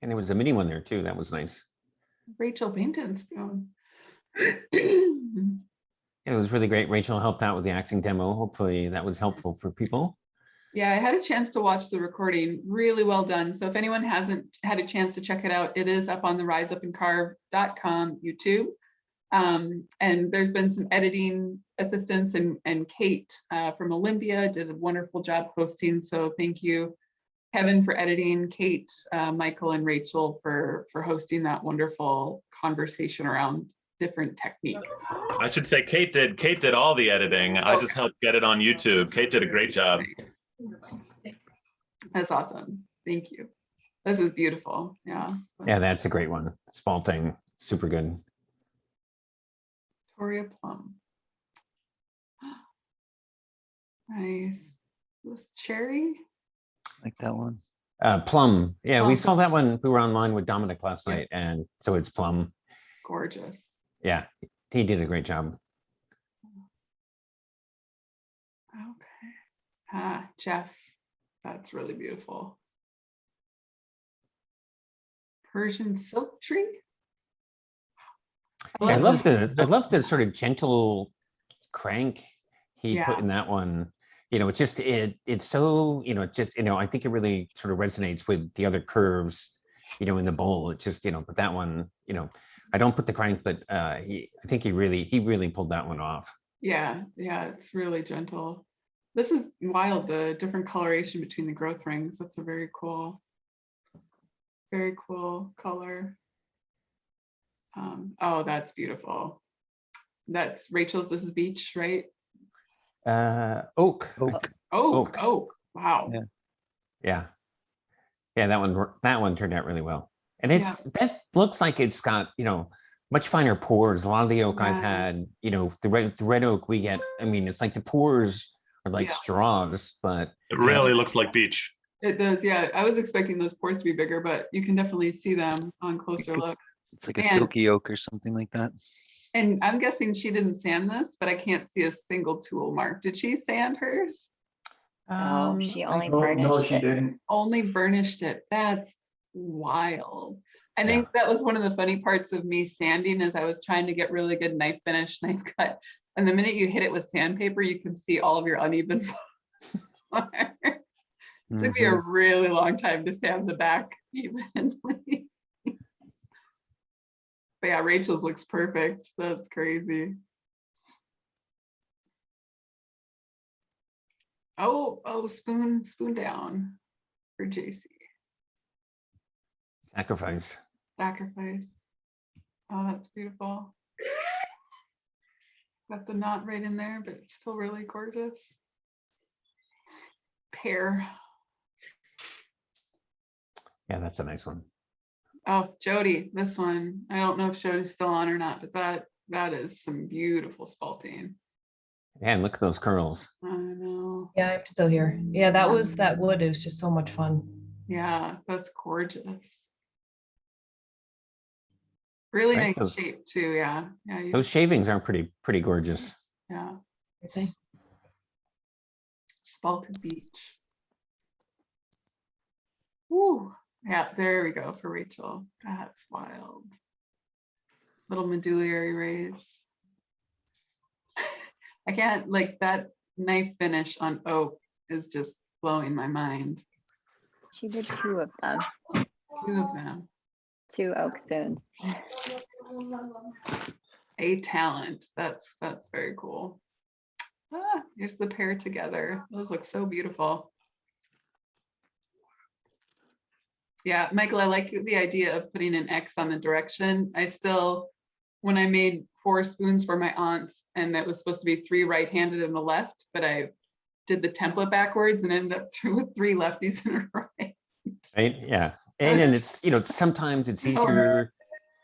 And there was a mini one there too. That was nice. Rachel Bainton spoon. It was really great. Rachel helped out with the axing demo. Hopefully that was helpful for people. Yeah, I had a chance to watch the recording. Really well done. So if anyone hasn't had a chance to check it out, it is up on the riseupandcarve.com YouTube. And there's been some editing assistance, and Kate from Olympia did a wonderful job posting. So thank you, Kevin, for editing, Kate, Michael, and Rachel for hosting that wonderful conversation around different techniques. I should say Kate did all the editing. I just helped get it on YouTube. Kate did a great job. That's awesome. Thank you. This is beautiful. Yeah. Yeah, that's a great one. Spalting, super good. Victoria Plum. Nice. This cherry. Like that one. Plum. Yeah, we Plum. saw that one. We were online with Dominic last Yeah. night, and so it's Plum. Gorgeous. Yeah, he did a great job. Okay. Ah, Jeff, that's really beautiful. Persian silk tree. Yeah, I love the sort of gentle crank he put Yeah. in that one. You know, it's just it's so, you know, it just, you know, I think it really sort of resonates with the other curves, you know, in the bowl. It just, you know, but that one, you know, I don't put the crank, but I think he really pulled that one off. Yeah, yeah, it's really gentle. This is wild, the different coloration between the growth rings. That's a very cool color. Oh, that's beautiful. That's Rachel's, this is beach, right? Oak. Oak. Wow. Yeah. That one turned out really well. And that looks like it's got, you know, much finer pores. A lot of the oak I've had, you know, the red oak we get, I mean, it's like the pores are like straws, but it really looks like beach. It does, yeah. I was expecting those pores to be bigger, but you can definitely see them on closer look. It's like a silky oak or something like that. And I'm guessing she didn't sand this, but I can't see a single tool mark. Did she sand hers? Oh, she only burnished burnished it. No, she didn't. Only burnished it. That's wild. I think that was one of the funny parts of me sanding is I was trying to get really good knife finish, knife cut. And the minute you hit it with sandpaper, you can see all of your uneven marks. It took me a really long time to sand the back evenly. But yeah, Rachel's looks perfect. That's crazy. Oh, spoon down for JC. Sacrifice. Oh, that's beautiful. Got the knot right in there, but it's still really gorgeous. Pear. Yeah, that's a nice one. Oh, Jody, this one. I don't know if Jody's still on or not, but that is some beautiful spalting. And look at those curls. I know. Yeah, I'm still here. Yeah, that wood. It was just so much fun. Yeah, that's gorgeous. Really Right, nice shape too. Yeah. Those shavings are pretty gorgeous. Yeah. Okay. Spalted beach. Woo. Yeah, there we go for Rachel. That's wild. Little medullary rays. I can't, like, that knife finish on oak is just blowing my mind. She did 2 of them. 2 of them. 2 oak spoons. A talent. That's very cool. Ah, here's the pair together. Those look so beautiful. Yeah, Michael, I like the idea of putting an X on the direction. I still, when I made 4 spoons for my aunts, and that was supposed to be 3 right-handed in the left, but I did the template backwards and ended up with 3 lefties and a right. Right? Yeah. And then it's, you know, sometimes it's easier,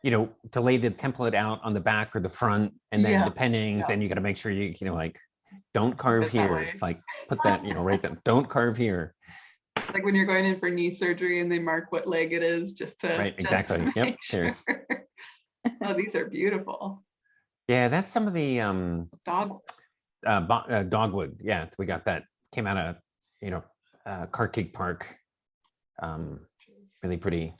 you know, to lay the template out on the back or the front, and then depending, then you got to make sure you know, like, don't carve here. It's like, put that, you know, right there. Don't carve here. Like when you're going in for knee surgery and they mark what leg it is just to exactly. Yep. Sure. Oh, these are beautiful. Yeah, that's some of the dogwood. Yeah, we got that. Came out of, you know, Carkeek Park. Really pretty.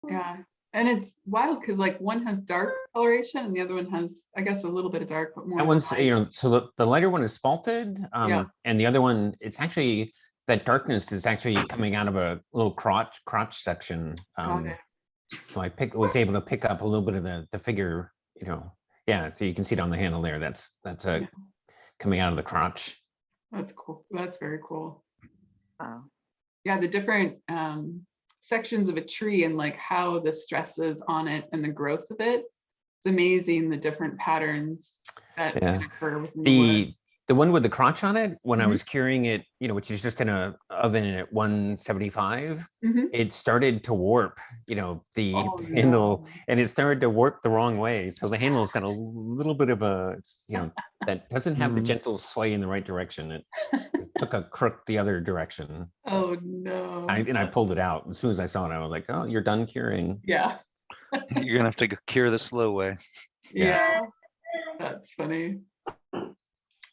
Yeah, and it's wild because like one has dark coloration and the other one has, I guess, a little bit of dark, but more. That one's, you know, so the lighter one is spalted, and the other one, it's actually, that darkness is actually coming out of a little crotch section. So I was able to pick up a little bit of the figure, you know. Yeah, so you can see it on the handle there. That's coming out of the crotch. That's cool. That's very cool. Wow. Yeah, the different sections of a tree and like how the stress is on it and the growth of it. It's amazing the different patterns that can occur within the wood. The one with the crotch on it, when I Mhm. was curing it, which is just in a oven at 175, Mhm. it started to warp, the Oh, handle, no. and it started to warp the wrong way. So the handle's got a little bit of that doesn't have the gentle sway in the right direction. It took a crook the other direction. Oh, no. I pulled it out. As soon as I saw it, I was like, oh, you're done curing. Yeah. You're gonna have to cure the slow way. Yeah. That's funny.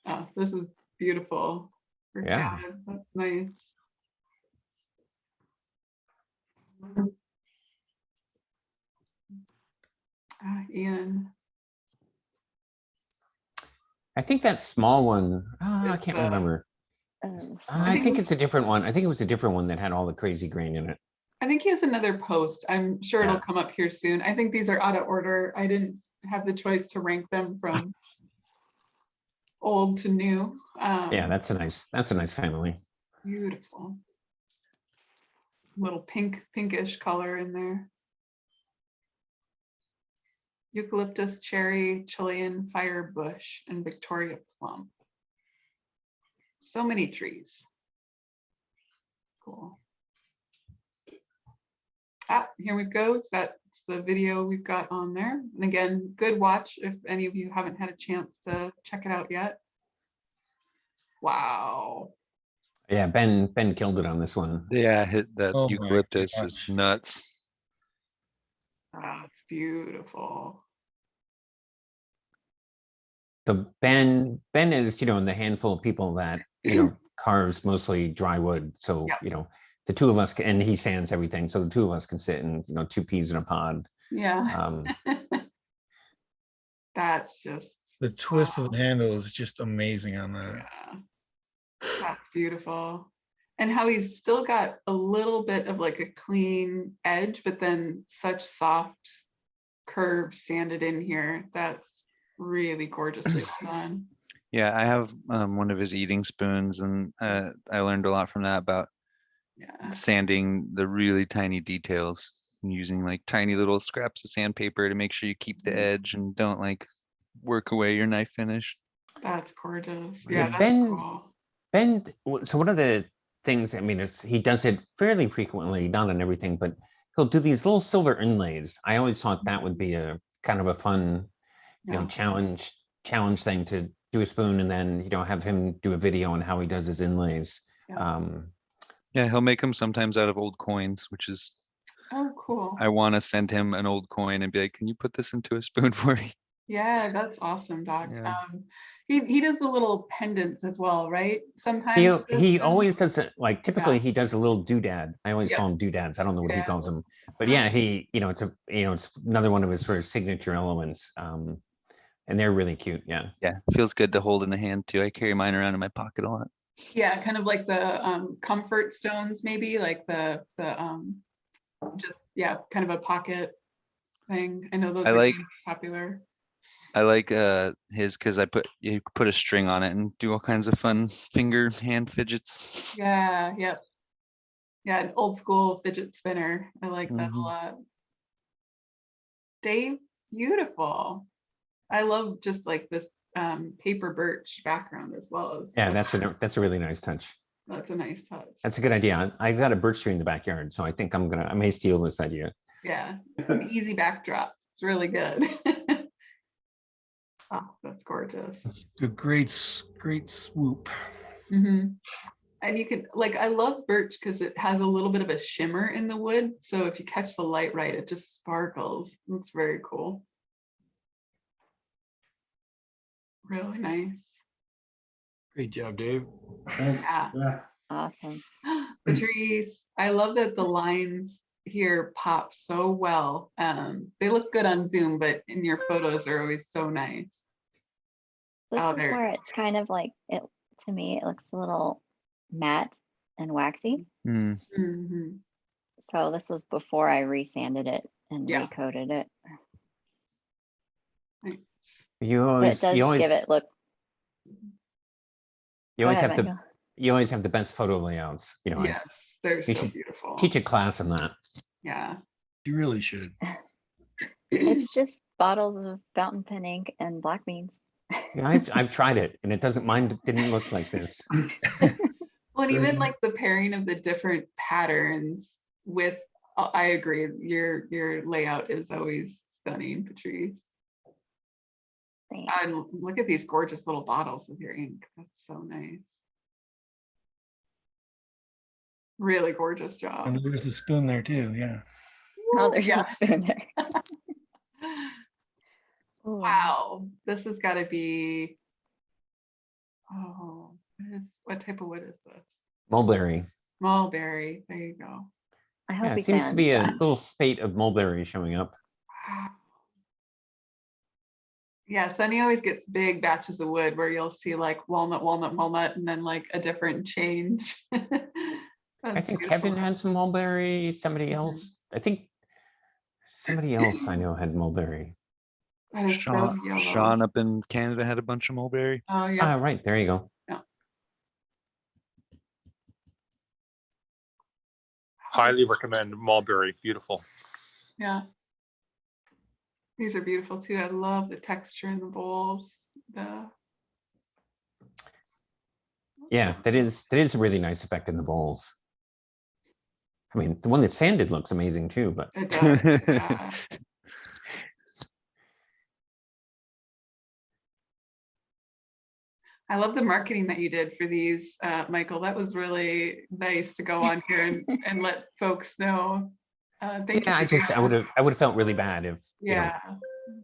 Oh, this is beautiful. For Yeah. Canada. That's nice. Ian. I think that small one, I Is can't the- remember. I I think think it's a different one. I think it was a different one that had all the crazy grain in it. I think he has another post. I'm sure Yeah. it'll come up here soon. I think these are out of order. I didn't have the choice to rank them from old to new. Yeah, that's a nice family. Beautiful. Little pinkish color in there. Eucalyptus, cherry, Chilean firebush, and Victoria plum. So many trees. Cool. Here we go. That's the video we've got on there. And again, good watch if any of you haven't had a chance to check it out yet. Wow. Yeah, Ben killed it on this one. Yeah, that Oh my eucalyptus gosh. is nuts. That's beautiful. So Ben is, in the handful of people that, carves mostly dry wood. So, Yep. The two of us and he sands everything. So the two of us can sit in, 2 peas in a pod. Yeah. That's just The twist of the handle is just amazing on that. yeah. That's beautiful. And how he's still got a little bit of like a clean edge, but then such soft curves sanded in here. That's really gorgeously well done. Yeah, I have one of his eating spoons, and I learned a lot from that about sanding the really tiny details and using like tiny little scraps of sandpaper to make sure you keep the edge and don't like work away your knife finish. That's gorgeous. Yeah, that's Ben, cool. So one of the things, is he does it fairly frequently, not on everything, but he'll do these little silver inlays. I always thought that would be a kind of a fun, challenge thing to do a spoon and then, have him do a video on how he does his inlays. Yeah, he'll make them sometimes out of old coins, which is, Oh, cool. I want to send him an old coin and be like, can you put this into a spoon for me? Yeah, that's awesome, Doc. Yeah. He does the little pendants as well, right? Sometimes He always does it, like typically Yeah. he does a little doodad. I always Yep. call them doodads. I don't know what he Yeah. calls them, but yeah, he, it's another one of his sort of signature elements. And they're really cute. Yeah. Yeah, feels good to hold in the hand too. I carry mine around in my pocket a lot. Yeah, kind of like the comfort stones, maybe like the just kind of a pocket thing. I know those I are like- kind of popular. I like his because you put a string on it and do all kinds of fun finger hand fidgets. Yeah, yep. Yeah, an old school fidget spinner. I like that a Mhm. lot. Dave, beautiful. I love just like this paper birch background as well as Yeah, that's a really nice touch. that's a nice touch. That's a good idea. I got a birch tree in the backyard, so I think I may steal this idea. Yeah, an easy backdrop. It's really good. Oh, that's gorgeous. A great swoop. Hmm. And you can I love birch because it has a little bit of a shimmer in the wood. So if you catch the light right, it just sparkles. It's very cool. Really nice. Great job, Dave. Thanks. Yeah. Yeah. Awesome. Patrice, I love that the lines here pop so well. They look good on Zoom, but in your photos are always so nice. This Oh, is there. where it's kind of like it to me. It looks a little matte and waxy. Mm. Mhm. So this was before I resanded it and Yeah. recoated it. You But always, it does you always, give it look. you Go always ahead, have Michael. you always have the best photo layouts. Yes, they're you so should beautiful. teach a class in that. Yeah. You really should. It's just bottles of fountain pen ink and black beans. Yeah, I've tried it and it doesn't mind. It didn't look like this. Well, and even like the pairing of the different patterns with, I agree, your layout is always stunning, Patrice. And look at these gorgeous little bottles of your ink. That's so nice. Really gorgeous job. And there's a spoon there too, yeah. Oh, there's Yeah. a spoon there. Wow, this has got to be, what type of wood is this? Mulberry. Mulberry, there you go. I hope Yeah, he it seems to be a sands that. little spate of mulberry showing up. Wow. Yeah, Sunny always gets big batches of wood where you'll see like walnut, walnut, walnut, and then like a different change. I think beautiful. Kevin had some mulberry. Somebody else, I think somebody else I know had mulberry. That is so yellow. Sean up in Canada had a bunch of mulberry. Oh yeah. Right, there you go. Yeah. Highly recommend mulberry. Beautiful. Yeah. These are beautiful too. I love the texture in the bowls. Yeah, that is a really nice effect in the bowls. I mean, the one that sanded looks amazing too, but it does. Yeah. I love the marketing that you did for these, Michael. That was really nice to go on here and let folks know. Thank you. I would have felt really bad if yeah,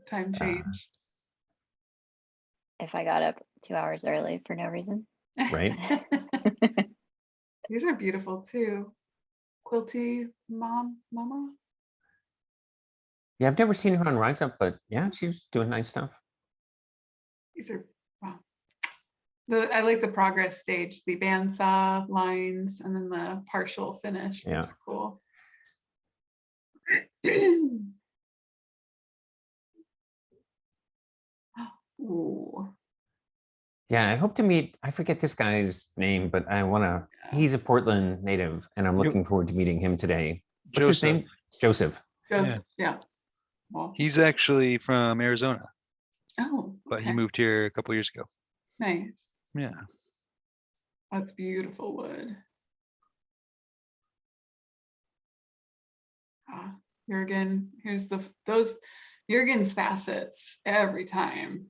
time change. If I got up 2 hours early for no reason. Right. These are beautiful too. Quilty mama. Yeah, I've never seen her on Rise Up, but yeah, she's doing nice stuff. These are wow. I like the progress stage, the bandsaw lines, and then the partial finish. These are cool. Ooh. Yeah, I hope to meet, I forget this guy's name, but I want to, he's a Portland native, and I'm looking forward to meeting him today. What's his name? Joseph. Joseph, yeah. Well, He's actually from Arizona. Oh, but he okay. moved here a couple years ago. Nice. Yeah. That's beautiful wood. Jurgen, here's those Jurgen's facets every time.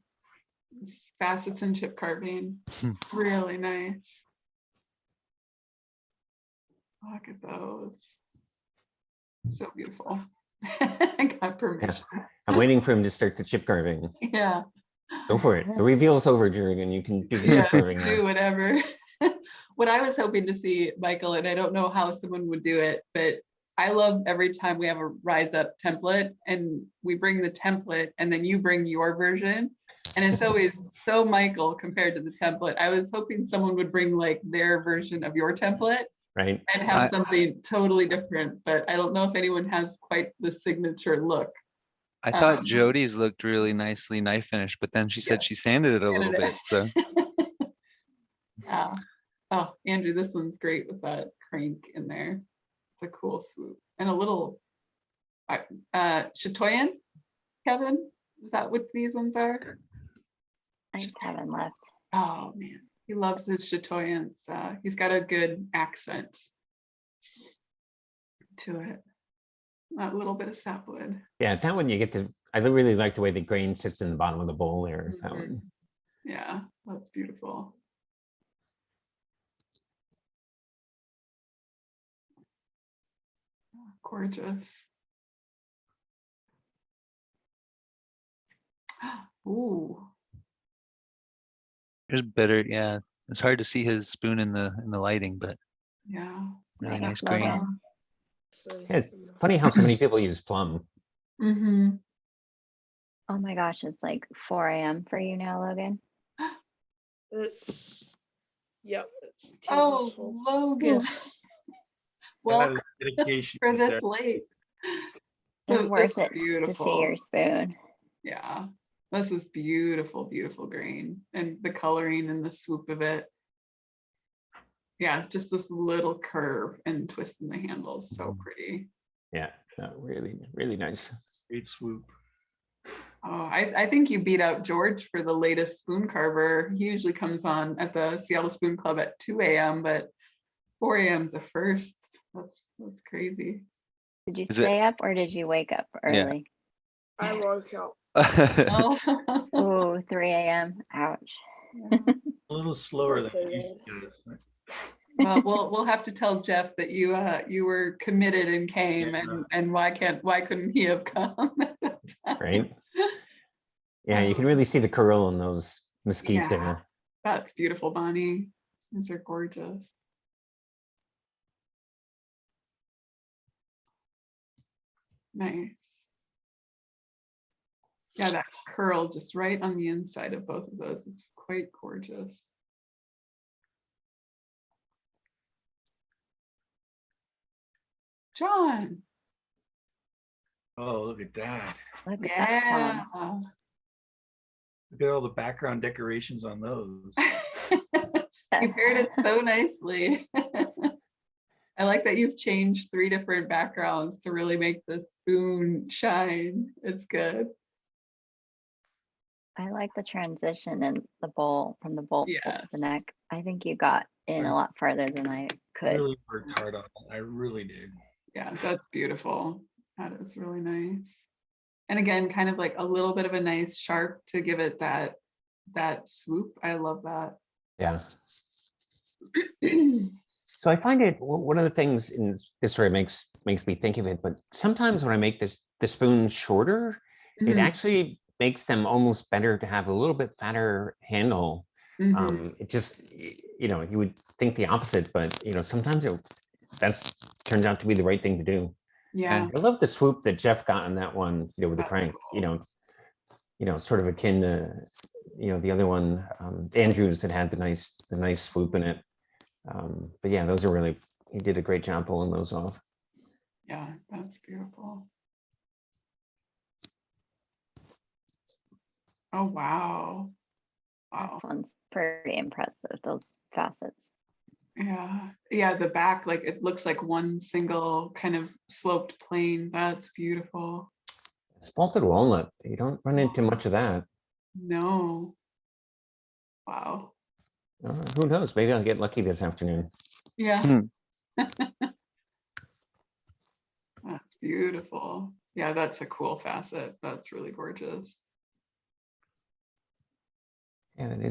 Facets and chip carving. Really nice. Look at those. So beautiful. I got permission. Yeah. I'm waiting for him to start the chip carving. Yeah. Go for it. The reveal's over, Jurgen. You can do the chip carving now. Do whatever. What I was hoping to see, Michael, and I don't know how someone would do it, but I love every time we have a Rise Up template and we bring the template and then you bring your version. And it's always so Michael compared to the template. I was hoping someone would bring like their version of your template. Right. And have something totally different, but I don't know if anyone has quite the signature look. I thought Jody's looked really nicely knife finished, but then she said she sanded it a little bit. So oh, Andrew, this one's great with that crank in there. It's a cool swoop and a little chatoyance. Kevin, is that what these ones are? I haven't left. Oh man, he loves his chatoyance. He's got a good accent to it. That little bit of sapwood. Yeah, that one you get to, I really like the way the grain sits in the bottom of the bowl there. That one. Yeah, that's beautiful. Gorgeous. Ooh. there's better. Yeah, it's hard to see his spoon in the lighting, but yeah, really nice grain. It's funny how so many people use plum. Mm-hmm. Oh my gosh, it's like 4 a.m. for you now, Logan. It's it's Logan. Welcome for this late. It's worth is it to see your spoon. Yeah, this is beautiful, beautiful grain and the coloring and the swoop of it. Yeah, just this little curve and twist in the handle. So pretty. Yeah, really, really nice. Great swoop. Oh, I think you beat out George for the latest spoon carver. He usually comes on at the Seattle Spoon Club at 2 a.m., but 4 a.m. is a first. That's crazy. Did you Is it- stay up or did you wake up early? I woke up. Oh, Oh, 3 a.m. Ouch. A little slower Not than so you bad. guys. well, we'll have to tell Jeff that you were committed and came, and why couldn't he have come at that time? Right? Yeah, you can really see the curl in those mesquite Yeah. there. That's beautiful, Bonnie. These are gorgeous. Nice. Yeah, that curl just right on the inside of both of those is quite gorgeous. John. Oh, look at that. Look at Yeah. Look at all the background decorations on those. You paired it so nicely. I like that you've changed 3 different backgrounds to really make the spoon shine. It's good. I like the transition in the bowl from the bowl to Yes. the neck. I think you got in a lot farther than I I could. really worked hard on it. I really did. Yeah, that's beautiful. That is really nice. And again, kind of like a little bit of a nice sharp to give it that swoop. I love that. Yeah. So I find it one of the things in this story makes me think of it, but sometimes when I make the spoon shorter, it Mhm. actually makes them almost better to have a little bit fatter handle. Mhm. It just, you would think the opposite, but sometimes that's turns out to be the right thing to do. Yeah. I love the swoop that Jeff got on that one, with the That's crank, cool. sort of akin to, the other one, Andrews, that had the nice swoop in it. But yeah, those are really, he did a great job pulling those off. Yeah, that's beautiful. Oh, wow. Wow. This one's pretty impressive, those facets. Yeah. Yeah, the back, like it looks like one single kind of sloped plane. That's beautiful. Spalted walnut, you don't run into much of that. No. Wow. Who knows? Maybe I'll get lucky this afternoon. Yeah. That's beautiful. Yeah, that's a cool facet. That's really gorgeous. Yeah, that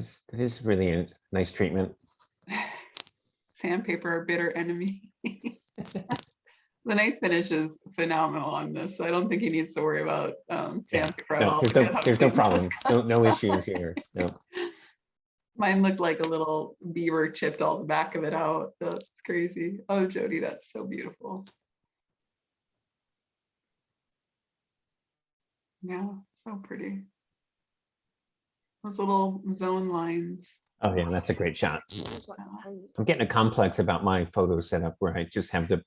is really a nice treatment. Sandpaper, a bitter enemy. The knife finish is phenomenal on this, so I don't think he needs to worry about sandpaper at all. There's no problem. No issues here. No. Mine looked like a little beaver, chipped all the back of it out. That's crazy. Oh, Jody, that's so beautiful. Yeah, so pretty. Those little zone lines. Oh yeah, that's a great shot. I'm getting a complex about my photo setup where I just have the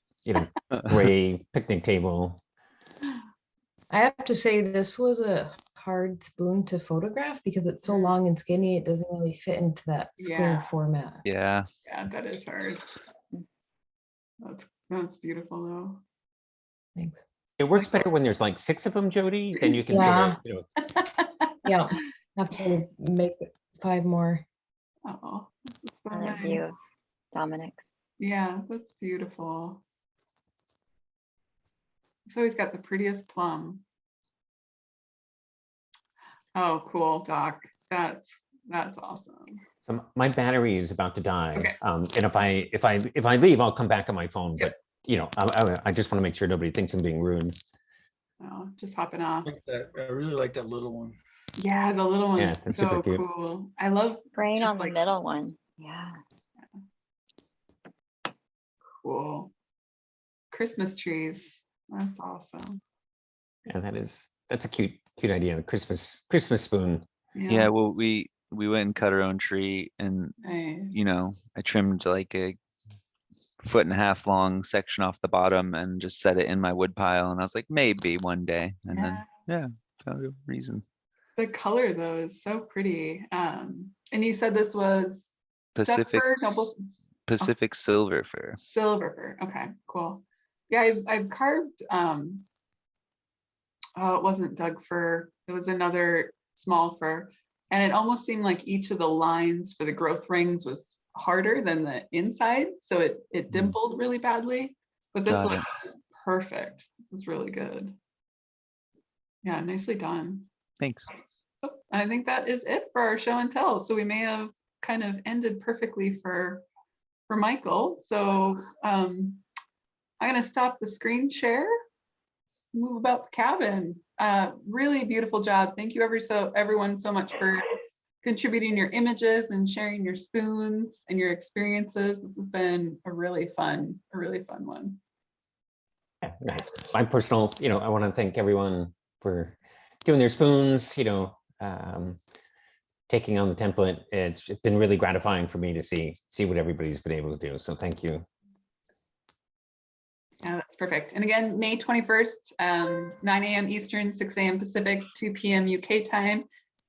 gray picnic table. I have to say this was a hard spoon to photograph because it's so long and skinny. It doesn't really fit into that square format. Yeah. Yeah, that is hard. That's beautiful though. Thanks. It works better when there's like 6 of them, Jody. Then you can Yeah. sort Yeah, have to make 5 more. Oh, this is so Another nice. view of Dominic. Yeah, that's beautiful. So he's got the prettiest plum. Oh, cool, Doc. That's awesome. So my battery is about to die. Okay. And if I leave, I'll come back on my phone. But I just want to make sure nobody thinks I'm being rude. Oh, just hopping off. I really like that little one. Yeah, the little one Yeah, is that's so super cute. cool. I love Grain just on the like middle one. Yeah. cool Christmas trees. That's awesome. Yeah, that's a cute idea. The Christmas spoon. Yeah, well, we went and cut our own tree, and Nice. I trimmed like a 1.5 foot long section off the bottom and just set it in my wood pile, and I was like, maybe one day, and then found a reason. The color though is so pretty. And you said this was Pacific Zephyr? No, Pacific silver fir. silver fir. Okay, cool. Yeah, I've carved oh, it wasn't Doug fir, it was another small fir. And it almost seemed like each of the lines for the growth rings was harder than the inside. So it dimpled really badly, but this Got it. looks perfect. This is really good. Yeah, nicely done. Thanks. Oh, I think that is it for our show and tell. So we may have kind of ended perfectly for Michael. So I'm gonna stop the screen share, move about the cabin. Really beautiful job. Thank you everyone so much for contributing your images and sharing your spoons and your experiences. This has been a really fun one. Yeah, nice. My personal, I want to thank everyone for doing their spoons, taking on the template. It's been really gratifying for me to see what everybody's been able to do. So thank you. Yeah, that's perfect. And again, May 21st, 9 a.m. Eastern, 6 a.m. Pacific, 2 p.m. UK time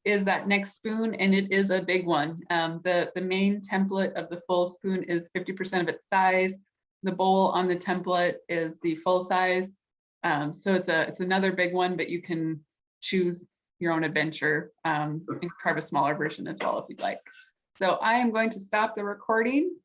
is that next spoon, and it is a big one. The main template of the full spoon is 50% of its size. The bowl on the template is the full size. So it's another big one, but you can choose your own adventure and carve a smaller version as well if you'd like. So I am going to stop the recording.